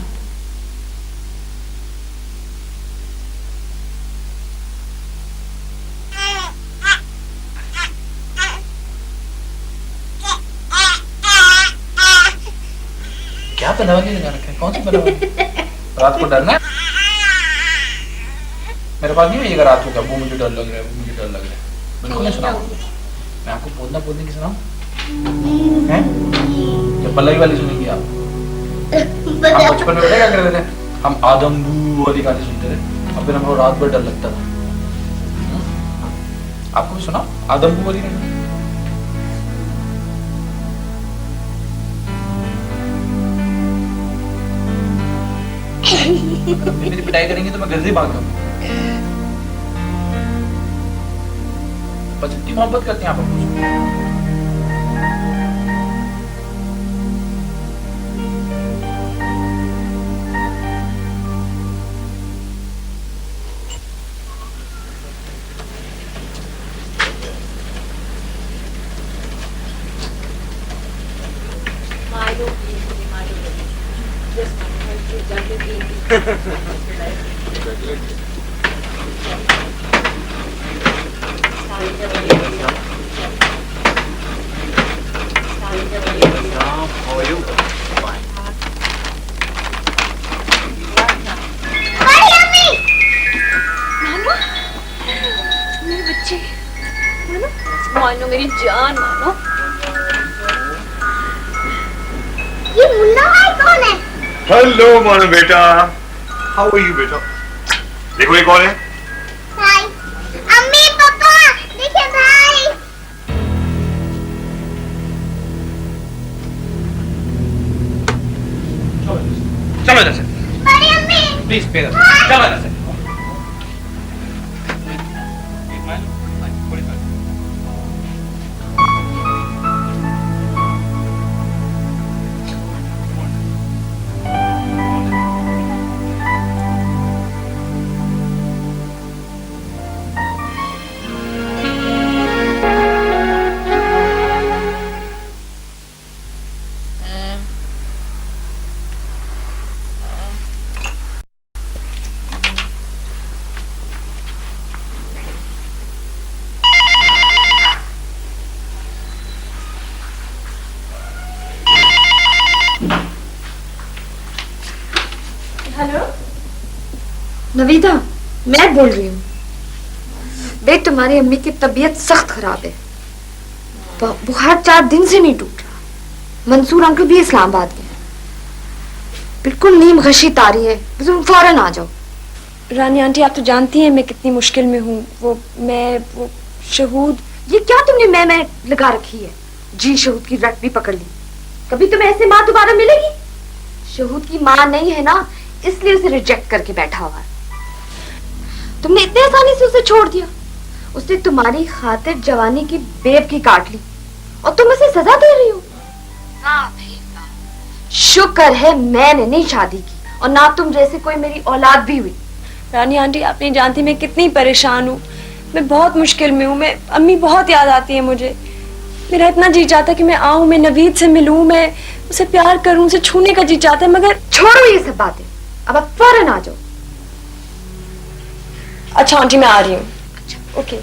क्या बनावटी लगा रखा है? कौन सी बनावटी? रात को डरना है? मेरे पास नहीं है, रात को क्या वो मुझे डर लग रहा है, वो मुझे डर लग रहा है। बिल्कुल नहीं सुनाऊं। मैं आपको बोलना बोलने की सुनाऊं? हैं? या पल्लवी वाली सुनेंगी आप? हम बचपन में क्या करते थे? हम आदम बू वाली गाने सुनते थे और फिर हमको रात भर डर लगता था। आपको भी सुना आदम बू वाली गाने? मेरी पिटाई करेंगे तो मैं घर से भाग जाऊंगा। बस इतनी मोहब्बत करते हैं आप हमसे।
मानो मेरी जान, मानो।
ये मुन्ना भाई कौन है?
हेलो मानो बेटा, हाउ आर यू बेटा? देखो ये कौन है?
भाई, अम्मी पापा, देखिए भाई।
चलो इधर से,
बड़ी अम्मी।
प्लीज पे चलो इधर से।
नवीदा, मैं बोल रही हूँ। बेट, तुम्हारी अम्मी की तबीयत सख्त खराब है। बुखार 4 दिन से नहीं टूट रहा। मंसूर अंकल भी इस्लामाबाद गए। बिल्कुल नीम गशी तारी है, तुम फौरन आ जाओ।
रानी आंटी, आप तो जानती हैं मैं कितनी मुश्किल में हूँ। वो शहूद।
ये क्या तुमने मैं लगा रखी है? जी शहूद की रट भी पकड़ ली। कभी तुम्हें ऐसे माँ दोबारा मिलेगी? शहूद की माँ नहीं है ना, इसलिए उसे रिजेक्ट करके बैठा हुआ है। तुमने इतने आसानी से उसे छोड़ दिया। उसने तुम्हारी खातिर जवानी की बेवकी काट ली और तुम उसे सजा दे रही हो। वाह भाई वाह। शुक्र है मैंने नहीं शादी की और ना तुम जैसे कोई मेरी औलाद भी हुई।
रानी आंटी, आप नहीं जानती मैं कितनी परेशान हूँ। मैं बहुत मुश्किल में हूँ। मैं अम्मी बहुत याद आती है मुझे। मेरा इतना जी चाहता है कि मैं आऊँ, मैं नवीद से मिलूँ, मैं उसे प्यार करूँ, उसे छूने का जी चाहता है, मगर
छोड़ो ये सब बातें। अब आप फौरन आ जाओ।
अच्छा आंटी, मैं आ रही हूँ। ओके।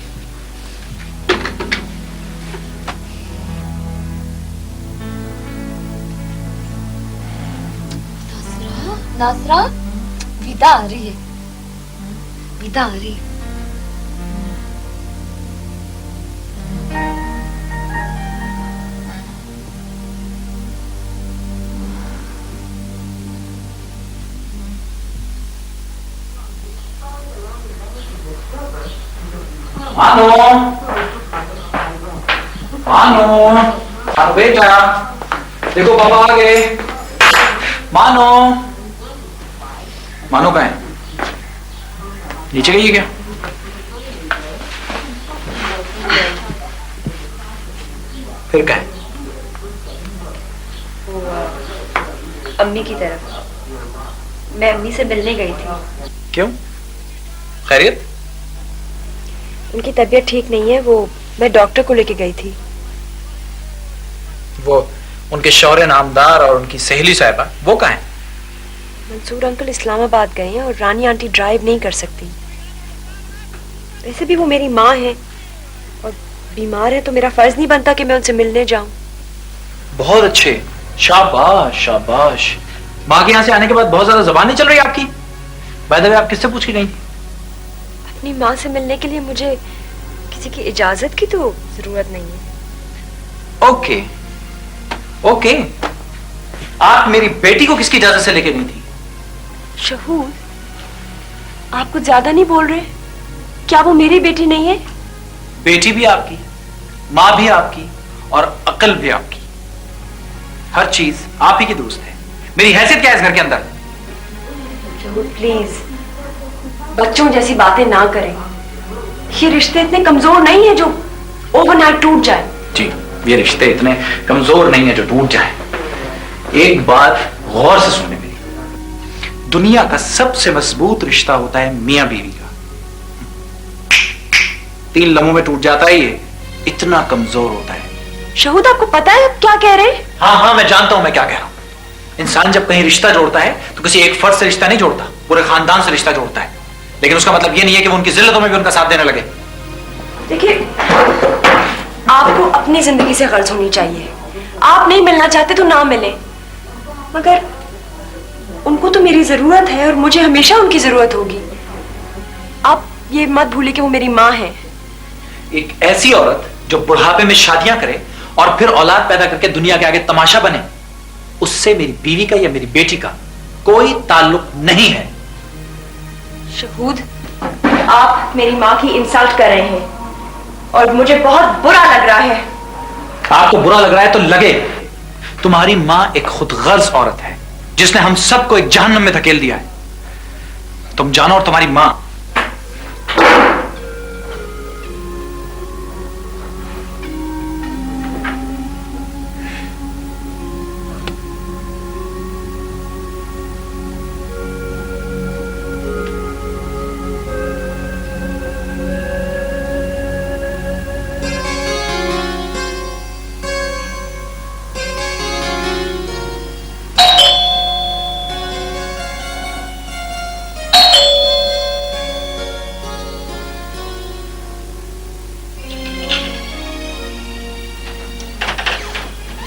नाज़रा, विदा आ रही है। विदा आ रही है।
मानो, मानो, मानो बेटा, देखो पापा आ गए। मानो, मानो कहाँ है? नीचे गई है क्या? फिर कहाँ है?
अम्मी की तरफ। मैं अम्मी से मिलने गई थी।
क्यों? खैरियत?
उनकी तबीयत ठीक नहीं है। मैं डॉक्टर को लेके गई थी।
वो उनके शौर्य नामदार और उनकी सहेली साहिबा वो कहाँ है?
मंसूर अंकल इस्लामाबाद गए हैं और रानी आंटी ड्राइव नहीं कर सकती। वैसे भी वो मेरी माँ है और बीमार है, तो मेरा फर्ज नहीं बनता कि मैं उनसे मिलने जाऊं।
बहुत अच्छे, शाबाश शाबाश। माँ के यहाँ से आने के बाद बहुत ज्यादा जुबान नहीं चल रही आपकी। बाय द वे, आप किससे पूछ के गई थी?
अपनी माँ से मिलने के लिए मुझे किसी की इजाजत की तो जरूरत नहीं है।
Okay okay. आप मेरी बेटी को किसकी इजाजत से लेके गई थी?
शहूद, आप कुछ ज्यादा नहीं बोल रहे? क्या वो मेरी बेटी नहीं है?
बेटी भी आपकी, माँ भी आपकी और अकल भी आपकी। हर चीज आप ही की दुरुस्त है। मेरी हैसियत क्या है इस घर के अंदर?
शहूद प्लीज, बच्चों जैसी बातें ना करें। ये रिश्ते इतने कमजोर नहीं है जो ओवरनाइट टूट जाए।
जी, ये रिश्ते इतने कमजोर नहीं है जो टूट जाए। एक बात गौर से सुनने मेरी, दुनिया का सबसे मजबूत रिश्ता होता है मियां बीवी का। 3 लम्हों में टूट जाता है, ये इतना कमजोर होता है।
शहूद, आपको पता है आप क्या कह रहे हैं?
हाँ हाँ, मैं जानता हूं मैं क्या कह रहा हूं। इंसान जब कहीं रिश्ता जोड़ता है तो किसी एक फर्द से रिश्ता नहीं जोड़ता, पूरे खानदान से रिश्ता जोड़ता है। लेकिन उसका मतलब ये नहीं है कि वो उनकी जिल्लतों में भी उनका साथ देने लगे।
देखिए, आपको अपनी जिंदगी से गर्ज होनी चाहिए। आप नहीं मिलना चाहते तो ना मिले, मगर उनको तो मेरी जरूरत है और मुझे हमेशा उनकी जरूरत होगी। आप ये मत भूलिए कि वो मेरी माँ है।
एक ऐसी औरत जो बुढ़ापे में शादियां करे और फिर औलाद पैदा करके दुनिया के आगे तमाशा बने, उससे मेरी बीवी का या मेरी बेटी का कोई ताल्लुक नहीं है।
शहूद, आप मेरी माँ की इंसल्ट कर रहे हैं और मुझे बहुत बुरा लग रहा है।
आपको बुरा लग रहा है तो लगे। तुम्हारी माँ एक खुदगर्ज औरत है जिसने हम सबको एक जहन्नम में धकेल दिया है। तुम जानो और तुम्हारी माँ।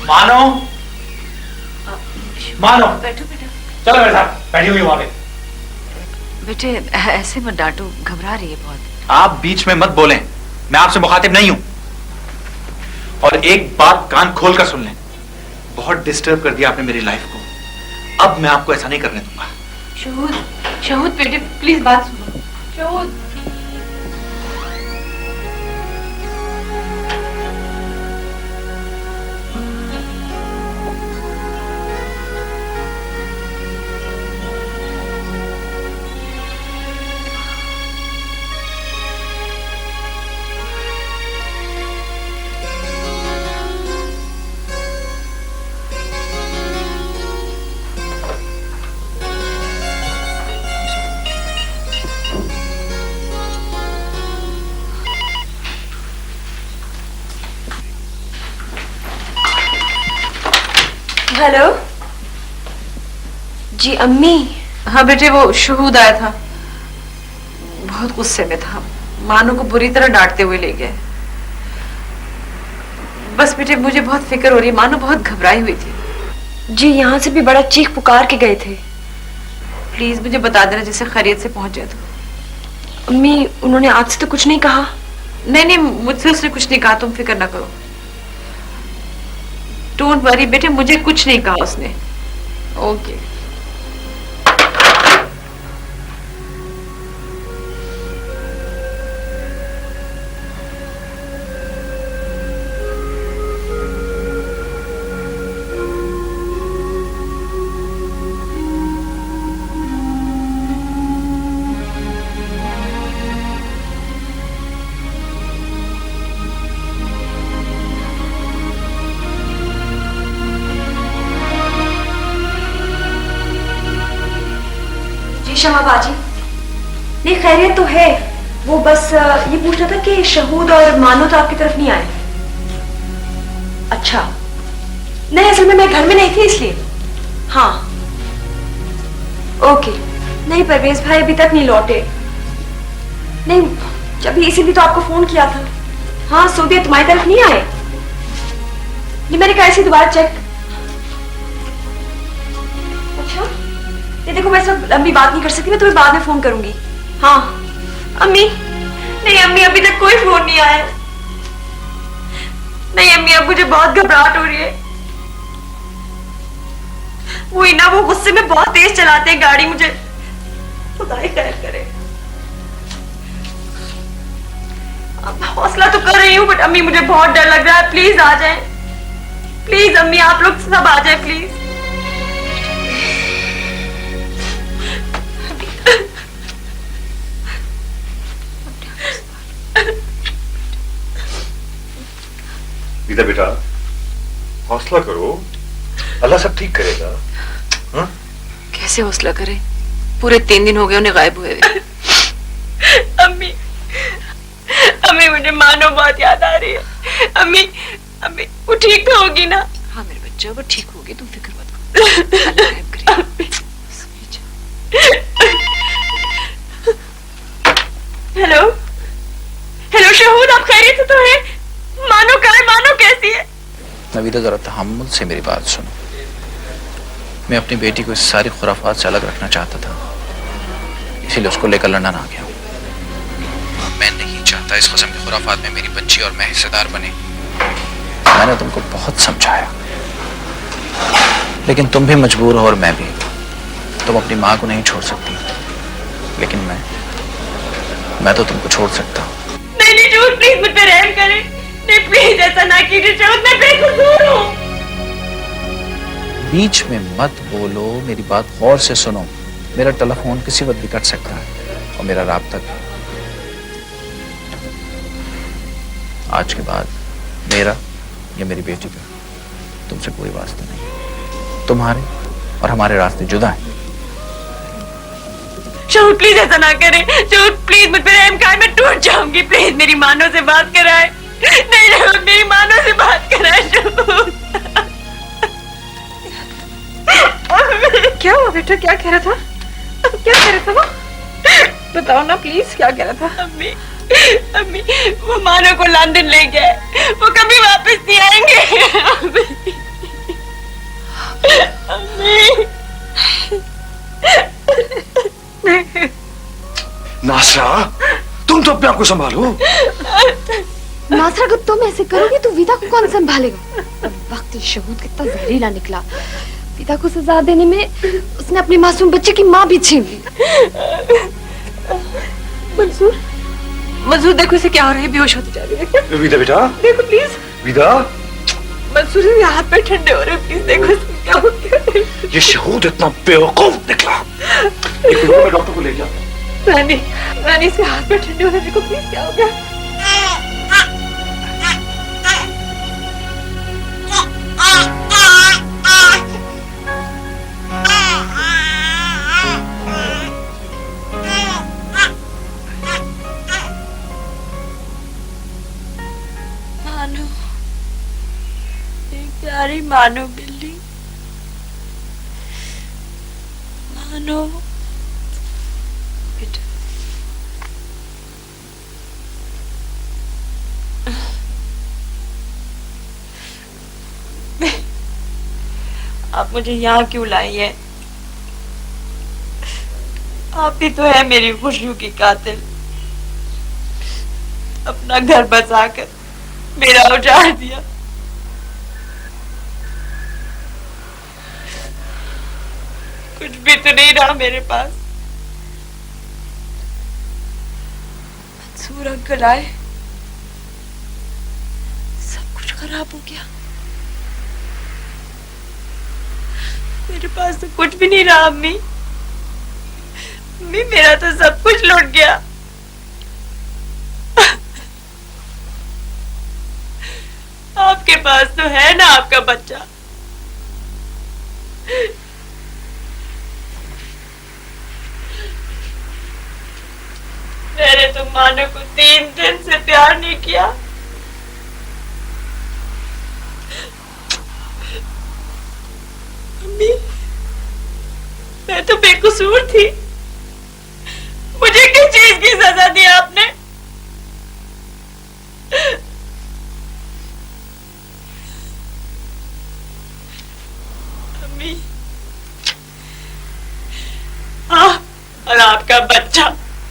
मानो, मानो,
बैठो बेटा।
चलो मेरे साथ। बैठी हुई वहां पे।
बेटे ऐसे मत डांटो, घबरा रही है बहुत।
आप बीच में मत बोलें, मैं आपसे मुखातिब नहीं हूं। और एक बात कान खोल कर सुन लें, बहुत डिस्टर्ब कर दिया आपने मेरी लाइफ को। अब मैं आपको ऐसा नहीं करने दूंगा।
शहूद बेटे प्लीज बात सुनो। शहूद
हेलो जी अम्मी।
हाँ बेटे, वो शहूद आया था, बहुत गुस्से में था, मानो को बुरी तरह डांटते हुए ले गए। बस बेटे मुझे बहुत फिक्र हो रही है, मानो बहुत घबराई हुई थी।
जी यहाँ से भी बड़ा चीख पुकार के गए थे।
प्लीज मुझे बता देना जैसे खैरियत से पहुंच जाए तो।
अम्मी उन्होंने आज से तो कुछ नहीं कहा।
नहीं, मुझसे उसने कुछ नहीं कहा, तुम फिक्र ना करो। डोंट वरी बेटे, मुझे कुछ नहीं कहा उसने। ओके।
शमा बाजी, नहीं खैरियत तो है, वो बस ये पूछना था कि शहूद और मानो तो आपकी तरफ नहीं आए। अच्छा, नहीं असल में मैं घर में नहीं थी इसलिए। हाँ ओके। नहीं परवेज भाई अभी तक नहीं लौटे। नहीं जब इसीलिए तो आपको फोन किया था। हाँ सोबिया तुम्हारी तरफ नहीं आए। ये मैंने कहा ऐसे दोबारा चेक। अच्छा ये देखो मैं सब लंबी बात नहीं कर सकती, मैं तुम्हें बाद में फोन करूंगी। हाँ अम्मी। नहीं अम्मी अभी तक कोई फोन नहीं आया। नहीं अम्मी अब मुझे बहुत घबराहट हो रही है। वही ना, वो गुस्से में बहुत तेज चलाते हैं गाड़ी, मुझे खुदा ही खैर करे। अब हौसला तो कर रही हूँ बट अम्मी मुझे बहुत डर लग रहा है। प्लीज आ जाएं, प्लीज अम्मी आप लोग सब आ जाएं प्लीज।
गीता बेटा हौसला करो, अल्लाह सब ठीक करेगा। हाँ?
कैसे हौसला करे, पूरे 3 दिन हो गए उन्हें गायब हुए।
अम्मी अम्मी मुझे मानो बहुत याद आ रही है। अम्मी अम्मी वो ठीक तो होगी ना?
हाँ मेरे बच्चा वो ठीक होगी, तुम फिक्र मत करो। अल्लाह रहम करेगा।
हेलो हेलो शहूद, आप खैरियत से तो है? मानो कहाँ है? मानो कैसी है?
नवीदा जरा तहम्मुल से मेरी बात सुनो। मैं अपनी बेटी को इस सारी खुराफात से अलग रखना चाहता था, इसीलिए उसको लेकर लंदन आ गया। मैं नहीं चाहता इस किस्म की खुराफात में मेरी बच्ची और मैं हिस्सेदार बने। मैंने तुमको बहुत समझाया, लेकिन तुम भी मजबूर हो और मैं भी। तुम अपनी माँ को नहीं छोड़ सकती, लेकिन मैं तो तुमको छोड़ सकता हूँ।
नहीं शहूद प्लीज मुझ पे रहम करें। नहीं प्लीज ऐसा ना कीजिए शहूद, मैं बेकसूर हूँ।
बीच में मत बोलो, मेरी बात गौर से सुनो। मेरा टेलीफोन किसी वक्त भी कट सकता है और मेरा राब्ता भी। आज के बाद मेरा या मेरी बेटी का तुमसे कोई वास्ता नहीं। तुम्हारे और हमारे रास्ते जुदा हैं।
शहूद प्लीज ऐसा ना करें। शहूद प्लीज मुझ पे रहम करें, मैं टूट जाऊंगी। प्लीज मेरी मानो से बात कराएं। नहीं शहूद मेरी मानो से बात कराएं शहूद।
क्या हुआ बेटा, क्या कह रहा था? क्या कह रहा था वो? बताओ ना प्लीज, क्या कह रहा था?
अम्मी अम्मी वो मानो को लंदन ले गए, वो कभी वापस नहीं आएंगे। अम्मी
नासरा, तुम तो अपने आप को संभालो।
नासरा, अगर तुम ऐसे करोगे तो विदा को कौन संभालेगा? वक्त शहूद कितना जहरीला निकला। विदा को सजा देने में उसने अपने मासूम बच्चे की माँ भी छीन ली।
मंसूर, मंसूर देखो इसे क्या हो रहा है, बेहोश होती जा रही है।
विदा बेटा,
देखो प्लीज।
विदा,
मंसूर इसके हाथ पे ठंडे हो रहे, प्लीज देखो इसको क्या हो गया।
ये शहूद इतना बेवकूफ निकला। एक मिनट में डॉक्टर को ले जा।
रानी, रानी इसके हाथ पे ठंडे हो रहे, देखो प्लीज क्या हो गया।
मानो, एक प्यारी मानो बिल्ली, मानो बेटा। आप मुझे यहाँ क्यों लाई हैं? आप ही तो है मेरी खुशियों की कातिल। अपना घर बसाकर मेरा उजाड़ दिया। कुछ भी तो नहीं रहा मेरे पास। मंसूर अंकल आए, सब कुछ खराब हो गया। मेरे पास तो कुछ भी नहीं रहा अम्मी। अम्मी, मेरा तो सब कुछ लुट गया। आपके पास तो है ना आपका बच्चा। मैंने तो मानो को 3 दिन से प्यार नहीं किया। अम्मी, मैं तो बेकसूर थी। मुझे किस चीज की सजा दी आपने? अम्मी, और आपका बच्चा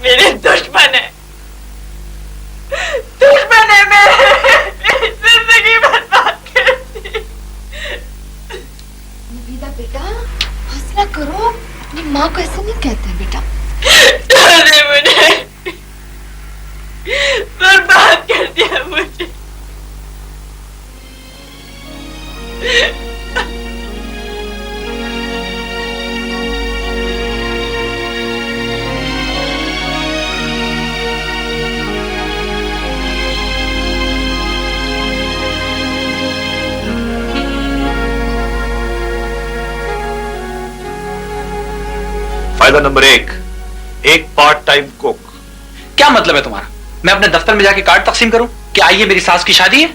मेरे दुश्मन है। दुश्मन है मेरे। जिंदगी बर्बाद कर दी।
विदा बेटा, हौसला करो। अपनी माँ को ऐसे नहीं कहते हैं बेटा।
मुझे बर्बाद कर दिया मुझे।
फायदा नंबर 1, एक पार्ट टाइम कुक।
क्या मतलब है तुम्हारा? मैं अपने दफ्तर में जाके कार्ड तकसीम करूं? क्या ये मेरी सास की शादी है?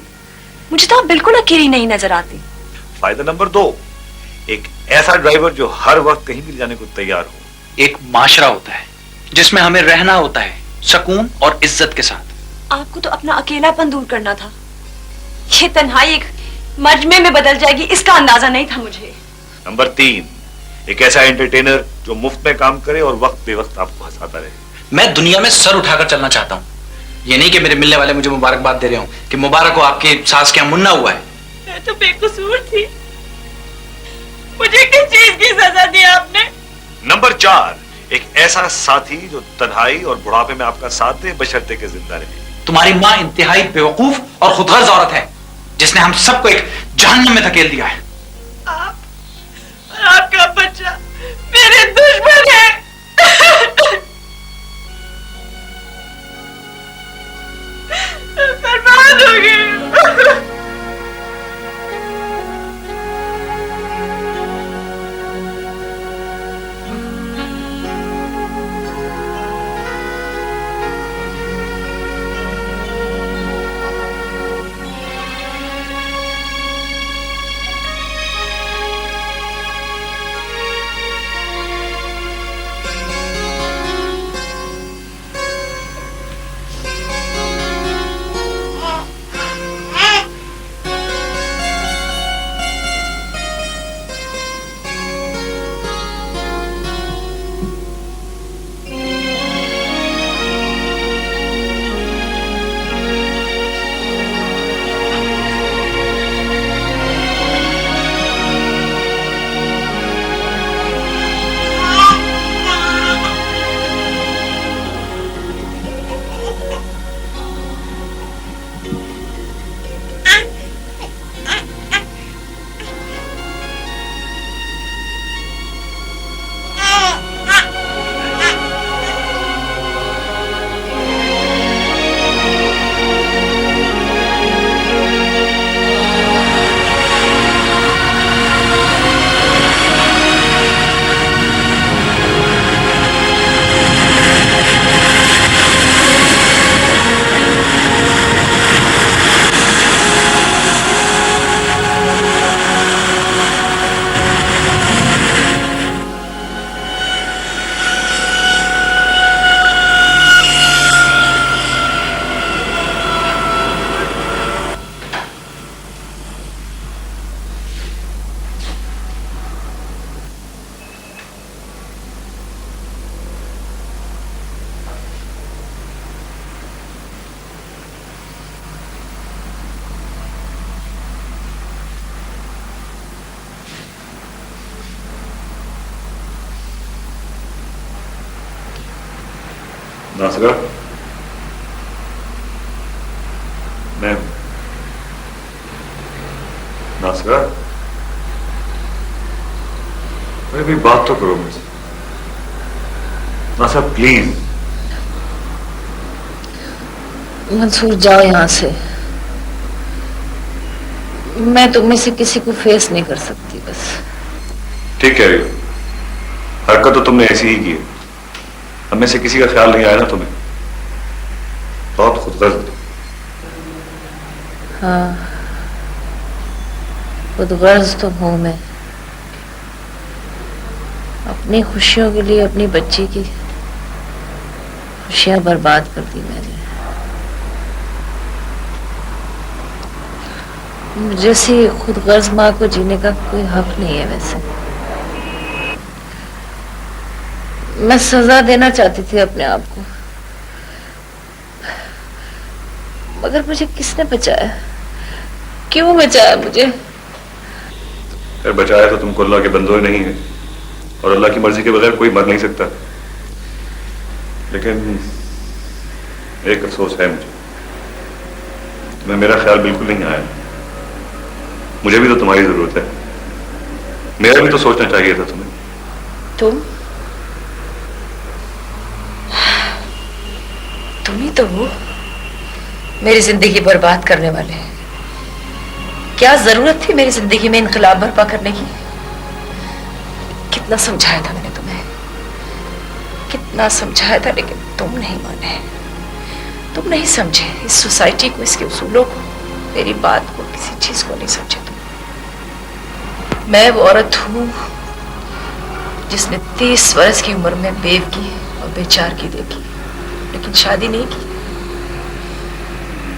मुझे तो आप बिल्कुल अकेली नहीं नजर आती।
फायदा नंबर 2, एक ऐसा ड्राइवर जो हर वक्त कहीं भी जाने को तैयार हो।
एक माशरा होता है जिसमें हमें रहना होता है सुकून और इज्जत के साथ।
आपको तो अपना अकेलापन दूर करना था। ये तन्हाई एक मजमे में बदल जाएगी, इसका अंदाजा नहीं था मुझे।
नंबर 3, एक ऐसा एंटरटेनर जो मुफ्त में काम करे और वक्त बेवक्त आपको हंसाता रहे।
मैं दुनिया में सर उठाकर चलना चाहता हूँ। ये नहीं कि मेरे मिलने वाले मुझे मुबारकबाद दे रहे हो कि मुबारक हो आपकी सास के यहाँ मुन्ना हुआ है।
मैं तो बेकसूर थी। मुझे किस चीज की सजा दी आपने?
नंबर 4, एक ऐसा साथी जो तन्हाई और बुढ़ापे में आपका साथ दे बशर्ते के जिंदा रहे।
तुम्हारी माँ इंतहाई बेवकूफ और खुदगर्ज औरत है जिसने हम सबको एक जहन्नम में धकेल दिया है।
आप और आपका बच्चा मेरे दुश्मन है। बर्बाद हो गए।
नासरा, मैं नासरा, अरे भी बात तो करो मुझसे। नासरा प्लीज।
मंसूर जाओ यहाँ से। मैं तुम में से किसी को फेस नहीं कर सकती बस।
ठीक कह रही हो, हरकत तो तुमने ऐसी ही की है। हम में से किसी का ख्याल नहीं आया ना तुम्हें। बहुत खुदगर्ज।
हाँ, खुदगर्ज तो हूं मैं। अपनी खुशियों के लिए अपनी बच्ची की खुशियां बर्बाद कर दी मैंने। जैसी खुदगर्ज माँ को जीने का कोई हक नहीं है वैसे। मैं सजा देना चाहती थी अपने आप को, मगर मुझे किसने बचाया? क्यों बचाया मुझे?
अरे बचाया तो तुमको अल्लाह के बंदों नहीं है, और अल्लाह की मर्जी के बगैर कोई मर नहीं सकता। लेकिन एक अफसोस है मुझे, तुम्हें मेरा ख्याल बिल्कुल नहीं आया। मुझे भी तो तुम्हारी जरूरत है, मेरा भी तो सोचना चाहिए था तुम्हें।
तुम ही तो हो मेरी जिंदगी बर्बाद करने वाले। क्या जरूरत थी मेरी जिंदगी में इनकलाब बर्पा करने की? कितना समझाया था मैंने तुम्हें, कितना समझाया था, लेकिन तुम नहीं माने, तुम नहीं समझे इस सोसाइटी को, इसके उसूलों को, मेरी बात को, किसी चीज को नहीं समझे तुम। मैं वो औरत हूं जिसने 30 वर्ष की उम्र में बेवकी और बेचारगी देखी, लेकिन शादी नहीं की,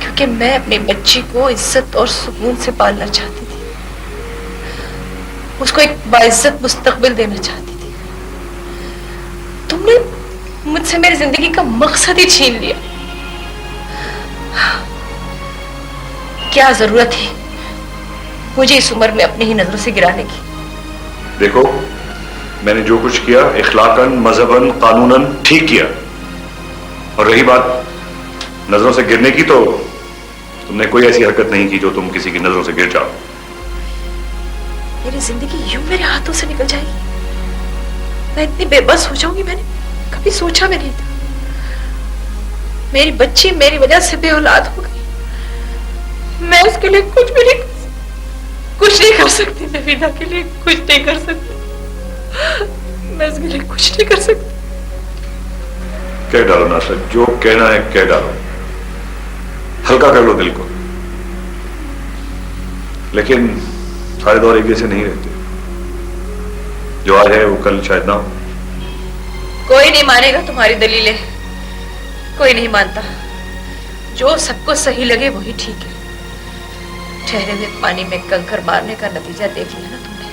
क्योंकि मैं अपनी बच्ची को इज्जत और सुकून से पालना चाहती थी, उसको एक बाइज्जत मुस्तकबिल देना चाहती थी। तुमने मुझसे मेरी जिंदगी का मकसद ही छीन लिया। क्या जरूरत थी मुझे इस उम्र में अपनी ही नजरों से गिराने की?
देखो, मैंने जो कुछ किया इखलाकन, मजहबन, कानूनन ठीक किया, और रही बात नजरों से गिरने की, तो तुमने कोई ऐसी हरकत नहीं की जो तुम किसी की नजरों से गिर जाओ।
मेरी जिंदगी यूं मेरे हाथों से निकल जाएगी? मैं इतनी बेबस हो जाऊंगी? मैंने कभी सोचा भी नहीं था। मेरी बच्ची मेरी वजह से बेऔलाद हो गई। मैं उसके लिए कुछ भी नहीं, कुछ नहीं कर सकती। नवीना के लिए कुछ नहीं कर सकती। मैं उसके लिए कुछ नहीं कर सकती।
कह डालो नासर, जो कहना है कह डालो, हल्का कर लो दिल को। लेकिन सारे दौर एक जैसे नहीं रहते, जो आज है वो कल शायद ना हो।
कोई नहीं मानेगा तुम्हारी दलीलें, कोई नहीं मानता। जो सबको सही लगे वही ठीक है। ठहरे हुए पानी में कंकर मारने का नतीजा देख लिया ना तुमने।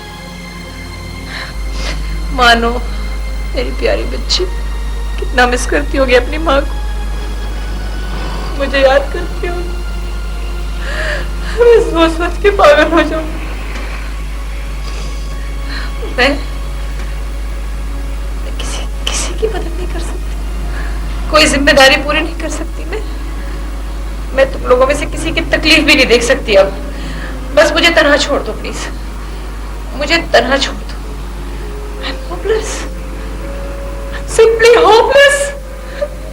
मानो मेरी प्यारी बच्ची, कितना मिस करती होगी अपनी माँ को, मुझे याद करती होगी। मैं सोच सोच के पागल हो जाऊं। मैं किसी की मदद नहीं कर सकती, कोई जिम्मेदारी पूरी नहीं कर सकती। मैं तुम लोगों में से किसी की तकलीफ भी नहीं देख सकती अब। बस मुझे तन्हा छोड़ दो प्लीज, मुझे तन्हा छोड़ दो। I am hopeless, simply hopeless.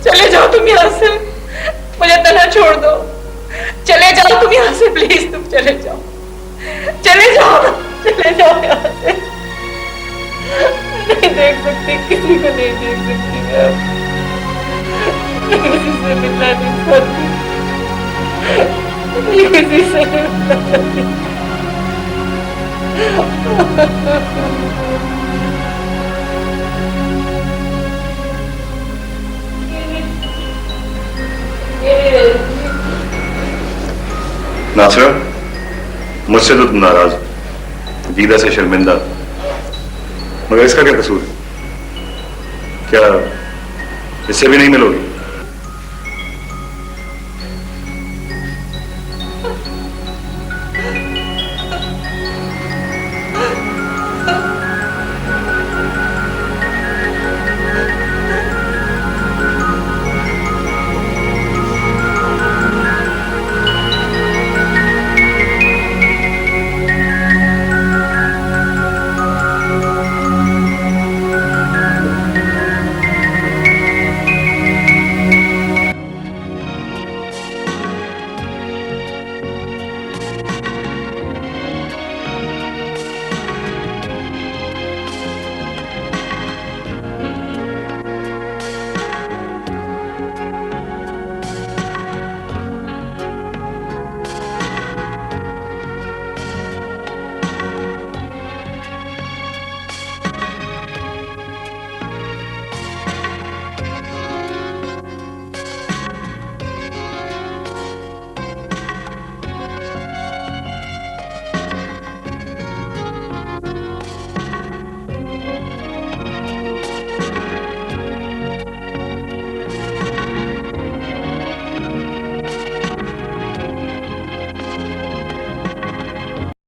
चले जाओ तुम यहाँ से, मुझे तन्हा छोड़ दो। चले जाओ तुम यहाँ से प्लीज, तुम चले जाओ, चले जाओ, चले जाओ यहाँ से। नहीं देख सकती, किसी को नहीं देख सकती मैं। किसी से मिलना नहीं चाहती, किसी से नहीं मिलना चाहती।
नासरा, मुझसे तो तुम नाराज हो, दीदा से शर्मिंदा, मगर इसका क्या कसूर है? क्या इससे भी नहीं मिलोगी?